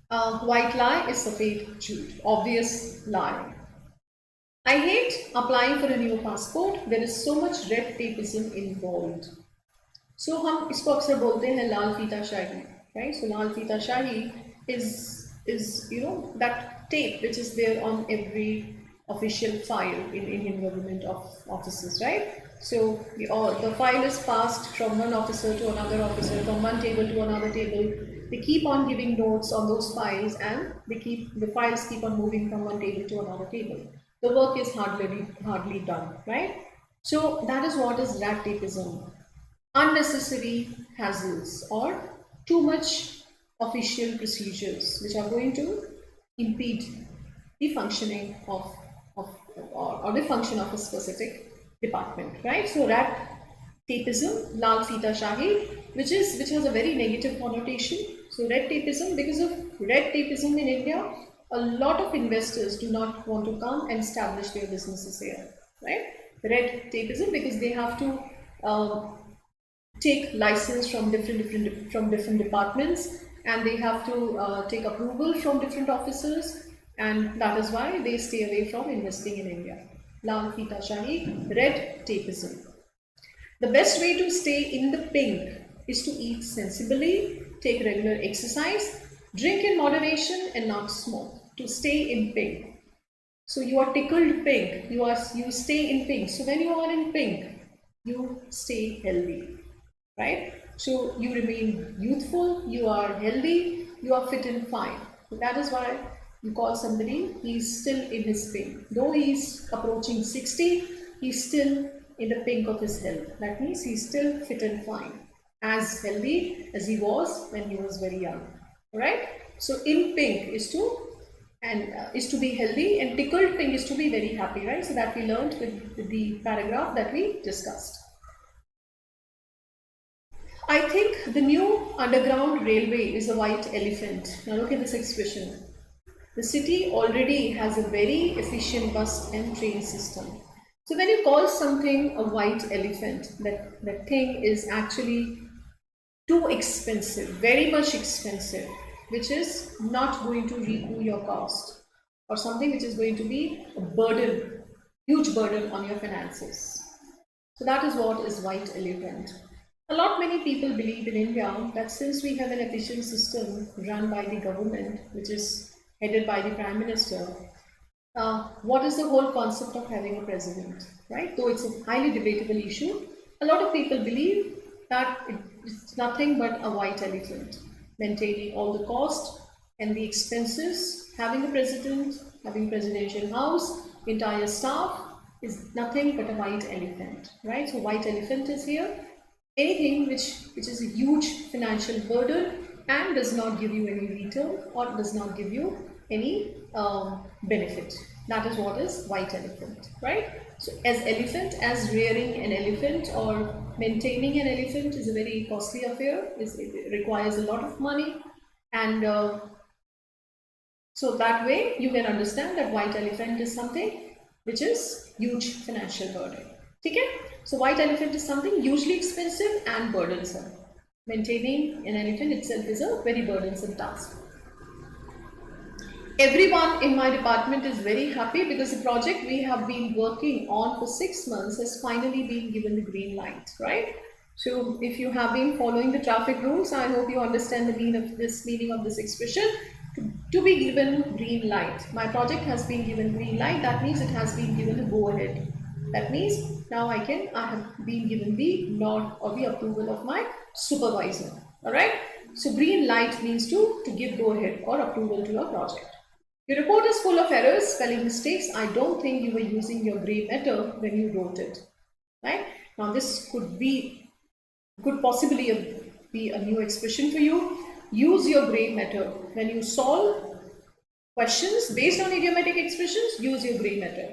white lie is safed Jude, obvious lie. I hate applying for a new passport. There is so much red tapeism involved. So हम इसको अक्सर बोलते हैं लाल फीता शाही, right? So लाल फीता शाही is that tape which is there on every official file in Indian government offices, right? So the file is passed from one officer to another officer, from one table to another table. They keep on giving notes on those files, and the files keep on moving from one table to another table. The work is hardly done, right? So that is what is rat tapeism. Unnecessary hassles or too much official procedures which are going to impede the functioning or the function of a specific department, right? So rat tapeism, lal fita shahi, which has a very negative connotation. So red tapeism, because of red tapeism in India, a lot of investors do not want to come and establish their businesses here, right? Red tapeism, because they have to take license from different departments, and they have to take approval from different officers, and that is why they stay away from investing in India. Lal fita shahi, red tapeism. The best way to stay in the pink is to eat sensibly, take regular exercise, drink in moderation, and not smoke. To stay in pink. So you are tickled pink, you stay in pink. So when you are in pink, you stay healthy, right? So you remain youthful, you are healthy, you are fit and fine. So that is why you call somebody, he's still in his pink. Though he's approaching 60, he's still in the pink of his health. That means he's still fit and fine, as healthy as he was when he was very young, right? So in pink is to be healthy, and tickled pink is to be very happy, right? So that we learned with the paragraph that we discussed. I think the new underground railway is a white elephant. Now look at this expression. The city already has a very efficient bus and train system. So when you call something a white elephant, that thing is actually too expensive, very much expensive, which is not going to recoup your cost, or something which is going to be a burden, huge burden on your finances. So that is what is white elephant. Many people believe in India that since we have an efficient system run by the government, which is headed by the Prime Minister, what is the whole concept of having a president, right? Though it's a highly debatable issue, a lot of people believe that it's nothing but a white elephant, maintaining all the cost and the expenses. Having a president, having presidential house, entire staff is nothing but a white elephant, right? So white elephant is here, anything which is a huge financial burden and does not give you any return or does not give you any benefit. That is what is white elephant, right? So as elephant, as rearing an elephant or maintaining an elephant is a very costly affair. It requires a lot of money, and so that way you can understand that white elephant is something which is huge financial burden. Okay? So white elephant is something hugely expensive and burdensome. Maintaining an elephant itself is a very burdensome task. Everyone in my department is very happy because the project we have been working on for 6 months has finally been given the green light, right? So if you have been following the traffic rules, I hope you understand the meaning of this expression. To be given green light. My project has been given green light. That means it has been given a go ahead. That means now I have been given the nod or the approval of my supervisor. All right. So green light means to give go ahead or approval to your project. Your report is full of errors, spelling mistakes. I don't think you were using your gray matter when you wrote it. Right. Now this could possibly be a new expression for you. Use your gray matter. When you solve questions based on idiomatic expressions, use your gray matter.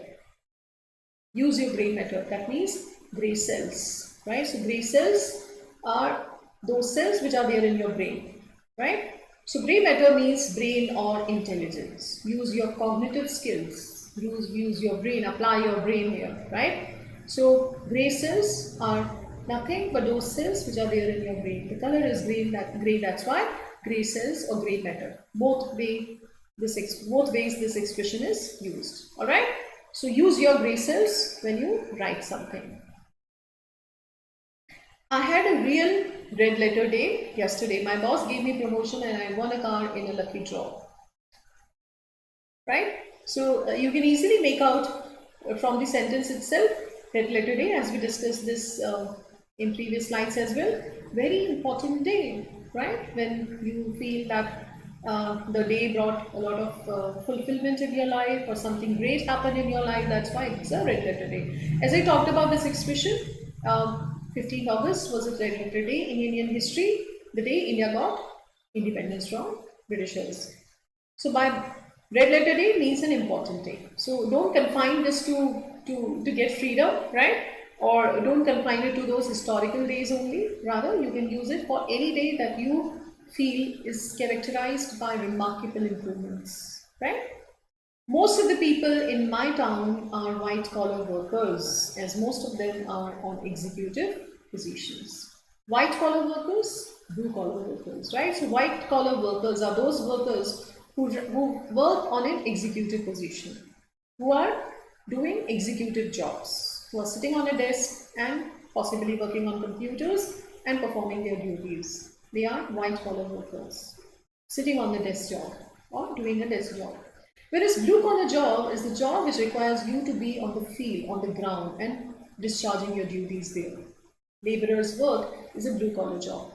Use your gray matter. That means gray cells, right? So gray cells are those cells which are there in your brain, right? So gray matter means brain or intelligence. Use your cognitive skills. Use your brain. Apply your brain here, right? So gray cells are nothing but those cells which are there in your brain. The color is green, that's why gray cells or gray matter. Both ways this expression is used. All right. So use your gray cells when you write something. I had a real red letter day yesterday. My boss gave me promotion and I won a car in a lucky draw. Right. So you can easily make out from the sentence itself, red letter day, as we discussed this in previous slides as well. Very important day, right? When you feel that the day brought a lot of fulfillment in your life or something great happened in your life, that's why it's a red letter day. As I talked about this expression, 15th August was a red letter day in Indian history, the day India got independence from Britishers. So by red letter day means an important day. So don't confine this to get freedom, right? Or don't confine it to those historical days only. Rather, you can use it for any day that you feel is characterized by remarkable improvements, right? Most of the people in my town are white-collar workers, as most of them are on executive positions. White-collar workers, blue-collar workers, right? So white-collar workers are those workers who work on an executive position, who are doing executive jobs, who are sitting on a desk and possibly working on computers and performing their duties. They are white-collar workers, sitting on the desk job or doing a desk job. Whereas blue-collar job is the job which requires you to be on the field, on the ground, and discharging your duties there. Laborer's work is a blue-collar job,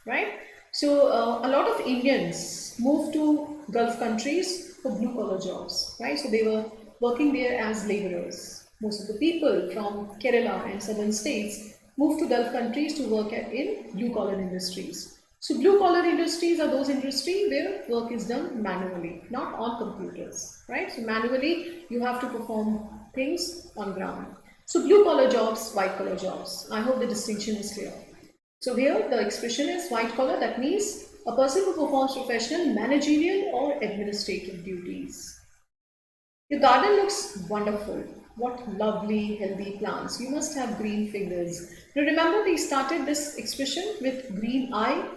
right? So a lot of Indians moved to Gulf countries for blue-collar jobs, right? So they were working there as laborers. Most of the people from Kerala and southern states moved to Gulf countries to work in blue-collar industries. So blue-collar industries are those industries where work is done manually, not on computers, right? So manually, you have to perform things on ground. So blue-collar jobs, white-collar jobs. I hope the distinction is clear. So here the expression is white-collar. That means a person who performs professional, managerial or administrative duties. Your garden looks wonderful. What lovely, healthy plants. You must have green fingers. Now remember, we started this expression with green eye.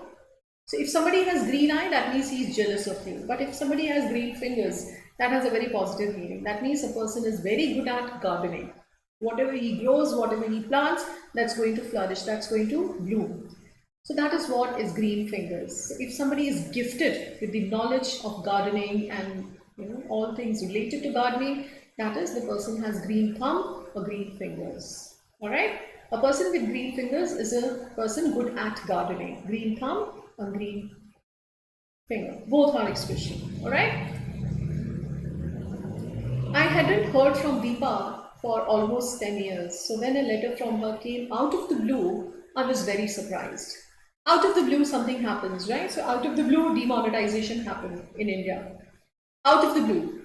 So if somebody has green eye, that means he is jealous of you. But if somebody has green fingers, that has a very positive meaning. That means a person is very good at gardening. Whatever he grows, whatever he plants, that's going to flourish, that's going to bloom. So that is what is green fingers. So if somebody is gifted with the knowledge of gardening and all things related to gardening, that is, the person has green thumb or green fingers. All right. A person with green fingers is a person good at gardening. Green thumb or green finger. Both are expression. All right. I hadn't heard from Deepa for almost 10 years. So when a letter from her came out of the blue, I was very surprised. Out of the blue, something happens, right? So out of the blue, demonetization happened in India. Out of the blue,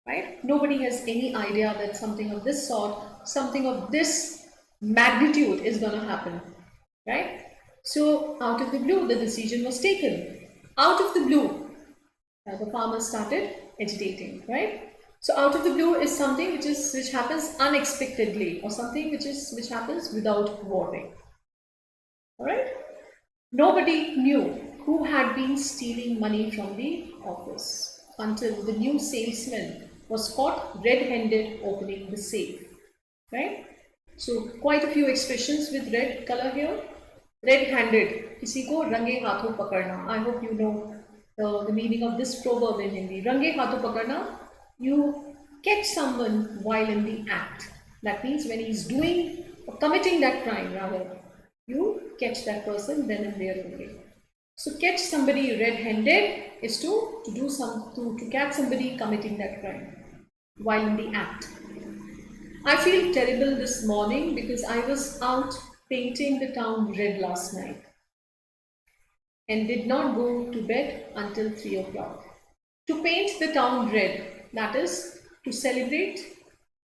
right? Nobody has any idea that something of this sort, something of this magnitude is going to happen, right? So out of the blue, the decision was taken. Out of the blue, the farmers started agitating, right? So out of the blue is something which happens unexpectedly, or something which happens without warning. All right? Nobody knew who had been stealing money from the office until the new salesman was caught red-handed opening the safe. Right? So quite a few expressions with red color here. Red-handed, किसी को रंगे हाथों पकड़ना. I hope you know the meaning of this proverb in Hindi. रंगे हाथों पकड़ना, you catch someone while in the act. That means when he's doing or committing that crime, rather, you catch that person then and there only. So catch somebody red-handed is to catch somebody committing that crime while in the act. I feel terrible this morning because I was out painting the town red last night and did not go to bed until 3 o'clock. To paint the town red, that is to celebrate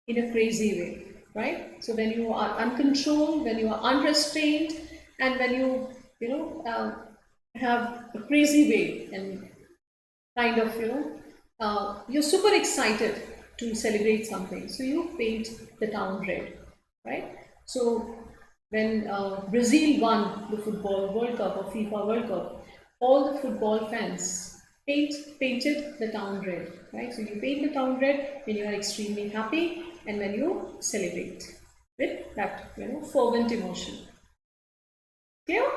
in a crazy way, right? So when you are uncontrolled, when you are unrestrained, and when you have a crazy way and kind of you're super excited to celebrate something, so you paint the town red, right? So when Brazil won the football World Cup or FIFA World Cup, all the football fans painted the town red, right? So you paint the town red when you are extremely happy and when you celebrate with that fervent emotion. Clear?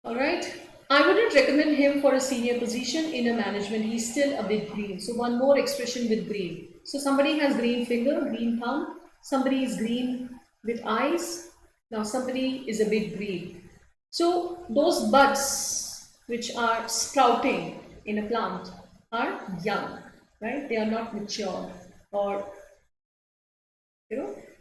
All right. I wouldn't recommend him for a senior position in a management. He's still a bit green. So one more expression with green. So somebody has green finger, green thumb. Somebody is green with eyes. Now somebody is a bit green. So those buds which are sprouting in a plant are young, right? They are not mature or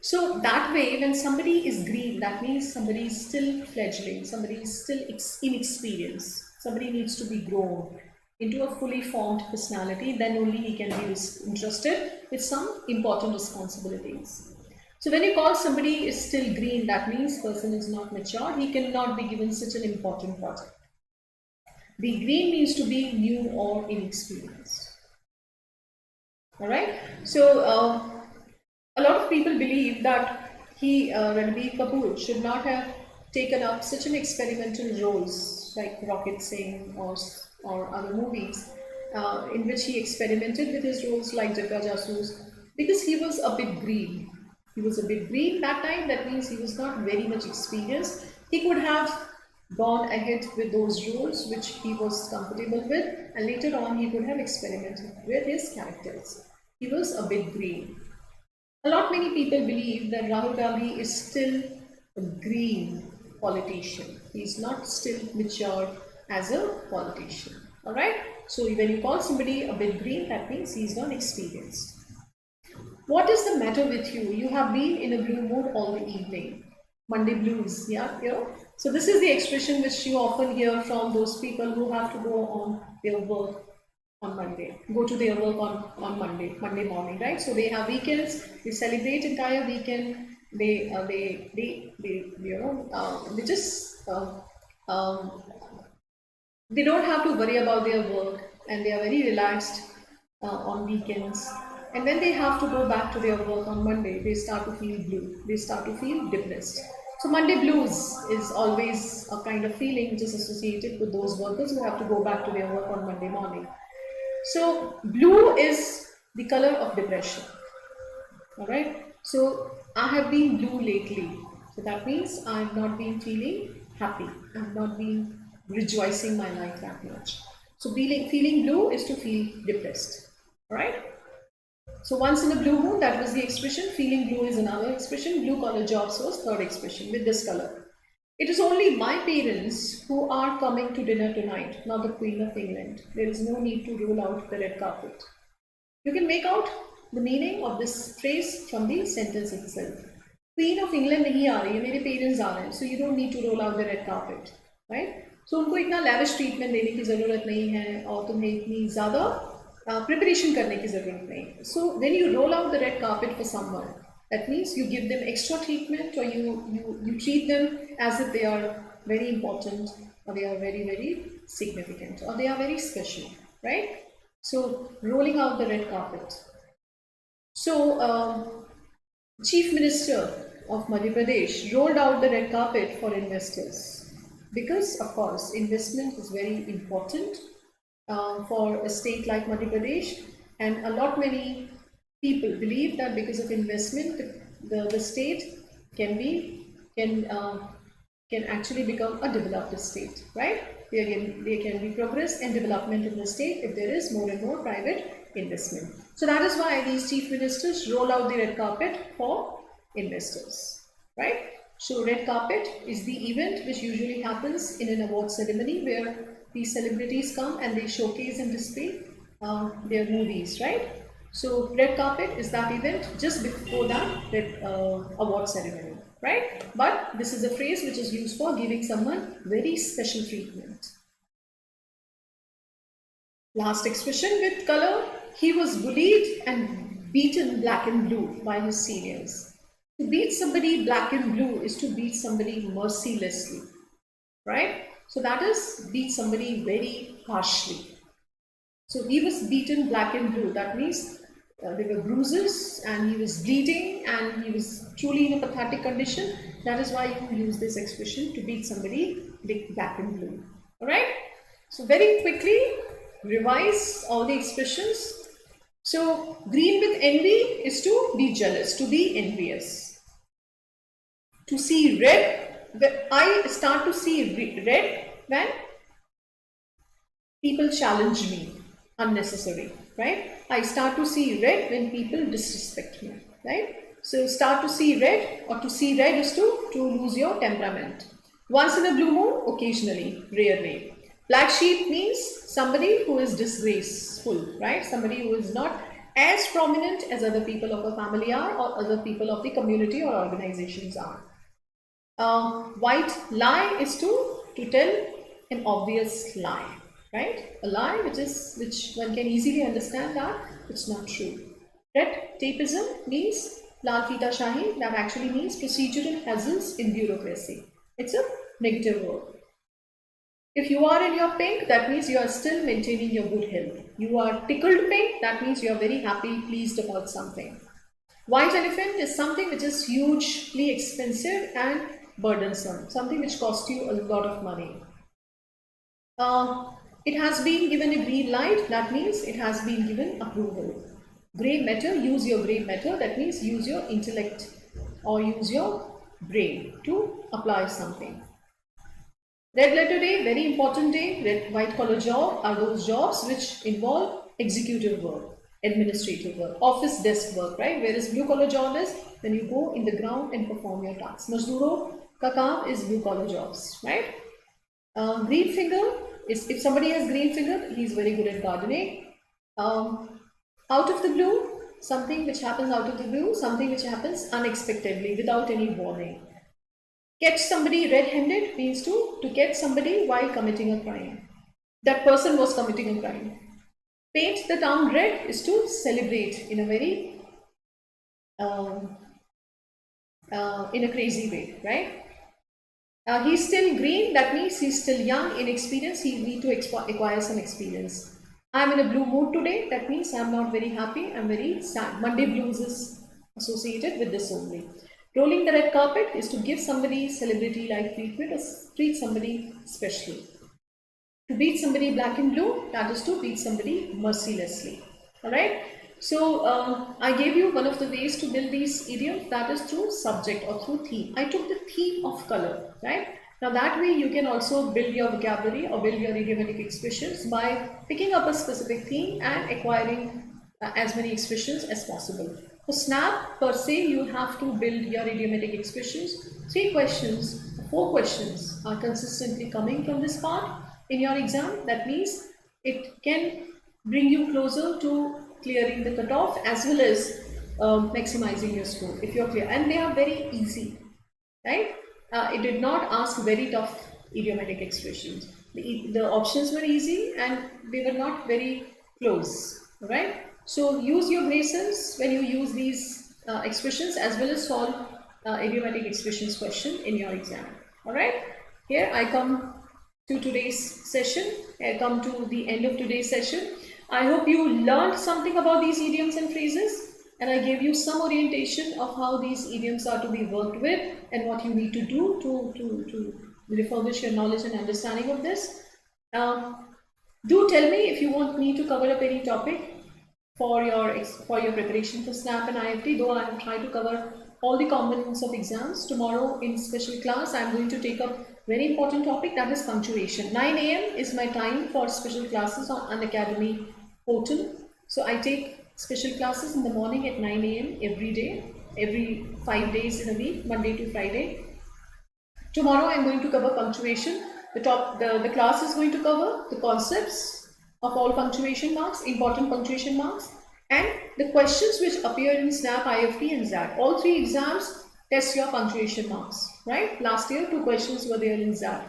So that way, when somebody is green, that means somebody is still fledgling, somebody is still inexperienced, somebody needs to be grown into a fully formed personality, then only he can be entrusted with some important responsibilities. So when you call somebody is still green, that means person is not mature, he cannot be given such an important project. Be green means to be new or inexperienced. Alright, so a lot of people believe that Ranbir Kapoor should not have taken up such an experimental roles like Rocket Singh or other movies in which he experimented with his roles like Jagga Jasoos, because he was a bit green. He was a bit green that time, that means he was not very much experienced. He could have gone ahead with those roles which he was comfortable with, and later on he could have experimented with his characters. He was a bit green. Many people believe that Rahul Gandhi is still a green politician. He is not still mature as a politician. Alright? So when you call somebody a bit green, that means he is not experienced. What is the matter with you? You have been in a blue mood all the evening. Monday blues, yeah? So this is the expression which you often hear from those people who have to go on their work on Monday, go to their work on Monday morning, right? So they have weekends, they celebrate entire weekend, they don't have to worry about their work and they are very relaxed on weekends. And when they have to go back to their work on Monday, they start to feel blue, they start to feel depressed. So Monday blues is always a kind of feeling which is associated with those workers who have to go back to their work on Monday morning. So blue is the color of depression. Alright. So I have been blue lately. So that means I have not been feeling happy. I have not been rejoicing my life that much. So feeling blue is to feel depressed. Alright. So once in a blue mood, that was the expression. Feeling blue is another expression. Blue collar jobs was third expression with this color. It is only my parents who are coming to dinner tonight, not the Queen of England. There is no need to roll out the red carpet. You can make out the meaning of this phrase from the sentence itself. Queen of England नहीं आ रही है, मेरे parents आ रहे हैं, so you don't need to roll out the red carpet, right? So उनको इतना lavish treatment देने की ज़रूरत नहीं है और तुम्हें इतनी ज़्यादा preparation करने की ज़रूरत नहीं है. So when you roll out the red carpet for someone, that means you give them extra treatment, or you treat them as if they are very important, or they are very, very significant, or they are very special, right? So rolling out the red carpet. So Chief Minister of Madhya Pradesh rolled out the red carpet for investors, because of course investment is very important for a state like Madhya Pradesh, and many people believe that because of investment the state can actually become a developed state, right? There can be progress and development in the state if there is more and more private investment. So that is why these chief ministers roll out the red carpet for investors, right? So red carpet is the event which usually happens in an award ceremony, where these celebrities come and they showcase and display their movies, right? So red carpet is that event just before that award ceremony, right? But this is a phrase which is used for giving someone very special treatment. Last expression with color. He was bullied and beaten black and blue by his seniors. To beat somebody black and blue is to beat somebody mercilessly, right? So that is beat somebody very harshly. So he was beaten black and blue. That means there were bruises and he was bleeding and he was truly in a pathetic condition. That is why you use this expression, to beat somebody black and blue. All right. So very quickly revise all the expressions. So green with envy is to be jealous, to be envious. To see red, I start to see red when people challenge me unnecessary, right? I start to see red when people disrespect me, right? So start to see red, or to see red is to lose your temperament. Once in a blue moon, occasionally, rarely. Black sheep means somebody who is disgraceful, right? Somebody who is not as prominent as other people of a family are, or other people of the community or organizations are. White lie is to tell an obvious lie, right? A lie which one can easily understand that it's not true. Red tapeism means lal feeta shahi, that actually means procedural hassles in bureaucracy. It's a negative word. If you are in your pink, that means you are still maintaining your good health. You are tickled pink, that means you are very happy, pleased about something. White elephant is something which is hugely expensive and burdensome, something which costs you a lot of money. It has been given a green light, that means it has been given approval. Grey matter, use your grey matter, that means use your intellect or use your brain to apply something. Red letter day, very important day. Red white collar job are those jobs which involve executive work, administrative work, office desk work, right? Whereas blue collar job is when you go in the ground and perform your tasks. Mazduro ka kaam is blue collar jobs, right? Green finger is, if somebody has green finger, he's very good at gardening. Out of the blue, something which happens out of the blue, something which happens unexpectedly without any warning. Catch somebody red-handed means to catch somebody while committing a crime. That person was committing a crime. Paint the town red is to celebrate in a very in a crazy way, right? He's still green, that means he's still young, inexperienced, he needs to acquire some experience. I'm in a blue mood today, that means I'm not very happy, I'm very sad. Monday blues is associated with this only. Rolling the red carpet is to give somebody celebrity-like treatment or treat somebody specially. To beat somebody black and blue, that is to beat somebody mercilessly. Alright? So, I gave you one of the ways to build these idioms, that is through subject or through theme. I took the theme of color, right? Now that way you can also build your vocabulary or build your idiomatic expressions by picking up a specific theme and acquiring as many expressions as possible. For SNAP per se, you have to build your idiomatic expressions. 3 questions, 4 questions are consistently coming from this part in your exam. That means it can bring you closer to clearing the cutoff, as well as maximizing your score, if you're clear. And they are very easy, right? It did not ask very tough idiomatic expressions. The options were easy and they were not very close, right? So use your braces when you use these expressions, as well as solve idiomatic expressions question in your exam. All right, here I come to today's session. I come to the end of today's session. I hope you learned something about these idioms and phrases, and I gave you some orientation of how these idioms are to be worked with and what you need to do to refurbish your knowledge and understanding of this. Do tell me if you want me to cover up any topic for your preparation for SNAP and IIFT, though I will try to cover all the components of exams. Tomorrow in special class, I am going to take up very important topic, that is punctuation. 9 a.m. is my time for special classes on Unacademy portal. So I take special classes in the morning at 9 a.m. every day, every 5 days in a week, Monday to Friday. Tomorrow I am going to cover punctuation. The class is going to cover the concepts of all punctuation marks, important punctuation marks, and the questions which appear in SNAP, IIFT and ZAT. All three exams test your punctuation marks, right? Last year 2 questions were there in ZAT.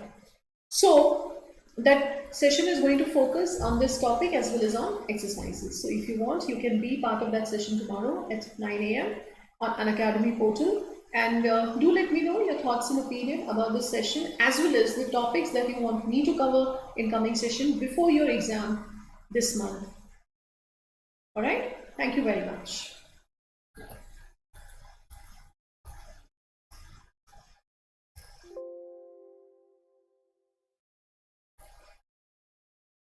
So that session is going to focus on this topic as well as on exercises. So if you want, you can be part of that session tomorrow at 9 a.m. on Unacademy portal. And do let me know your thoughts and opinion about this session, as well as the topics that you want me to cover in coming session before your exam this month. All right. Thank you very much.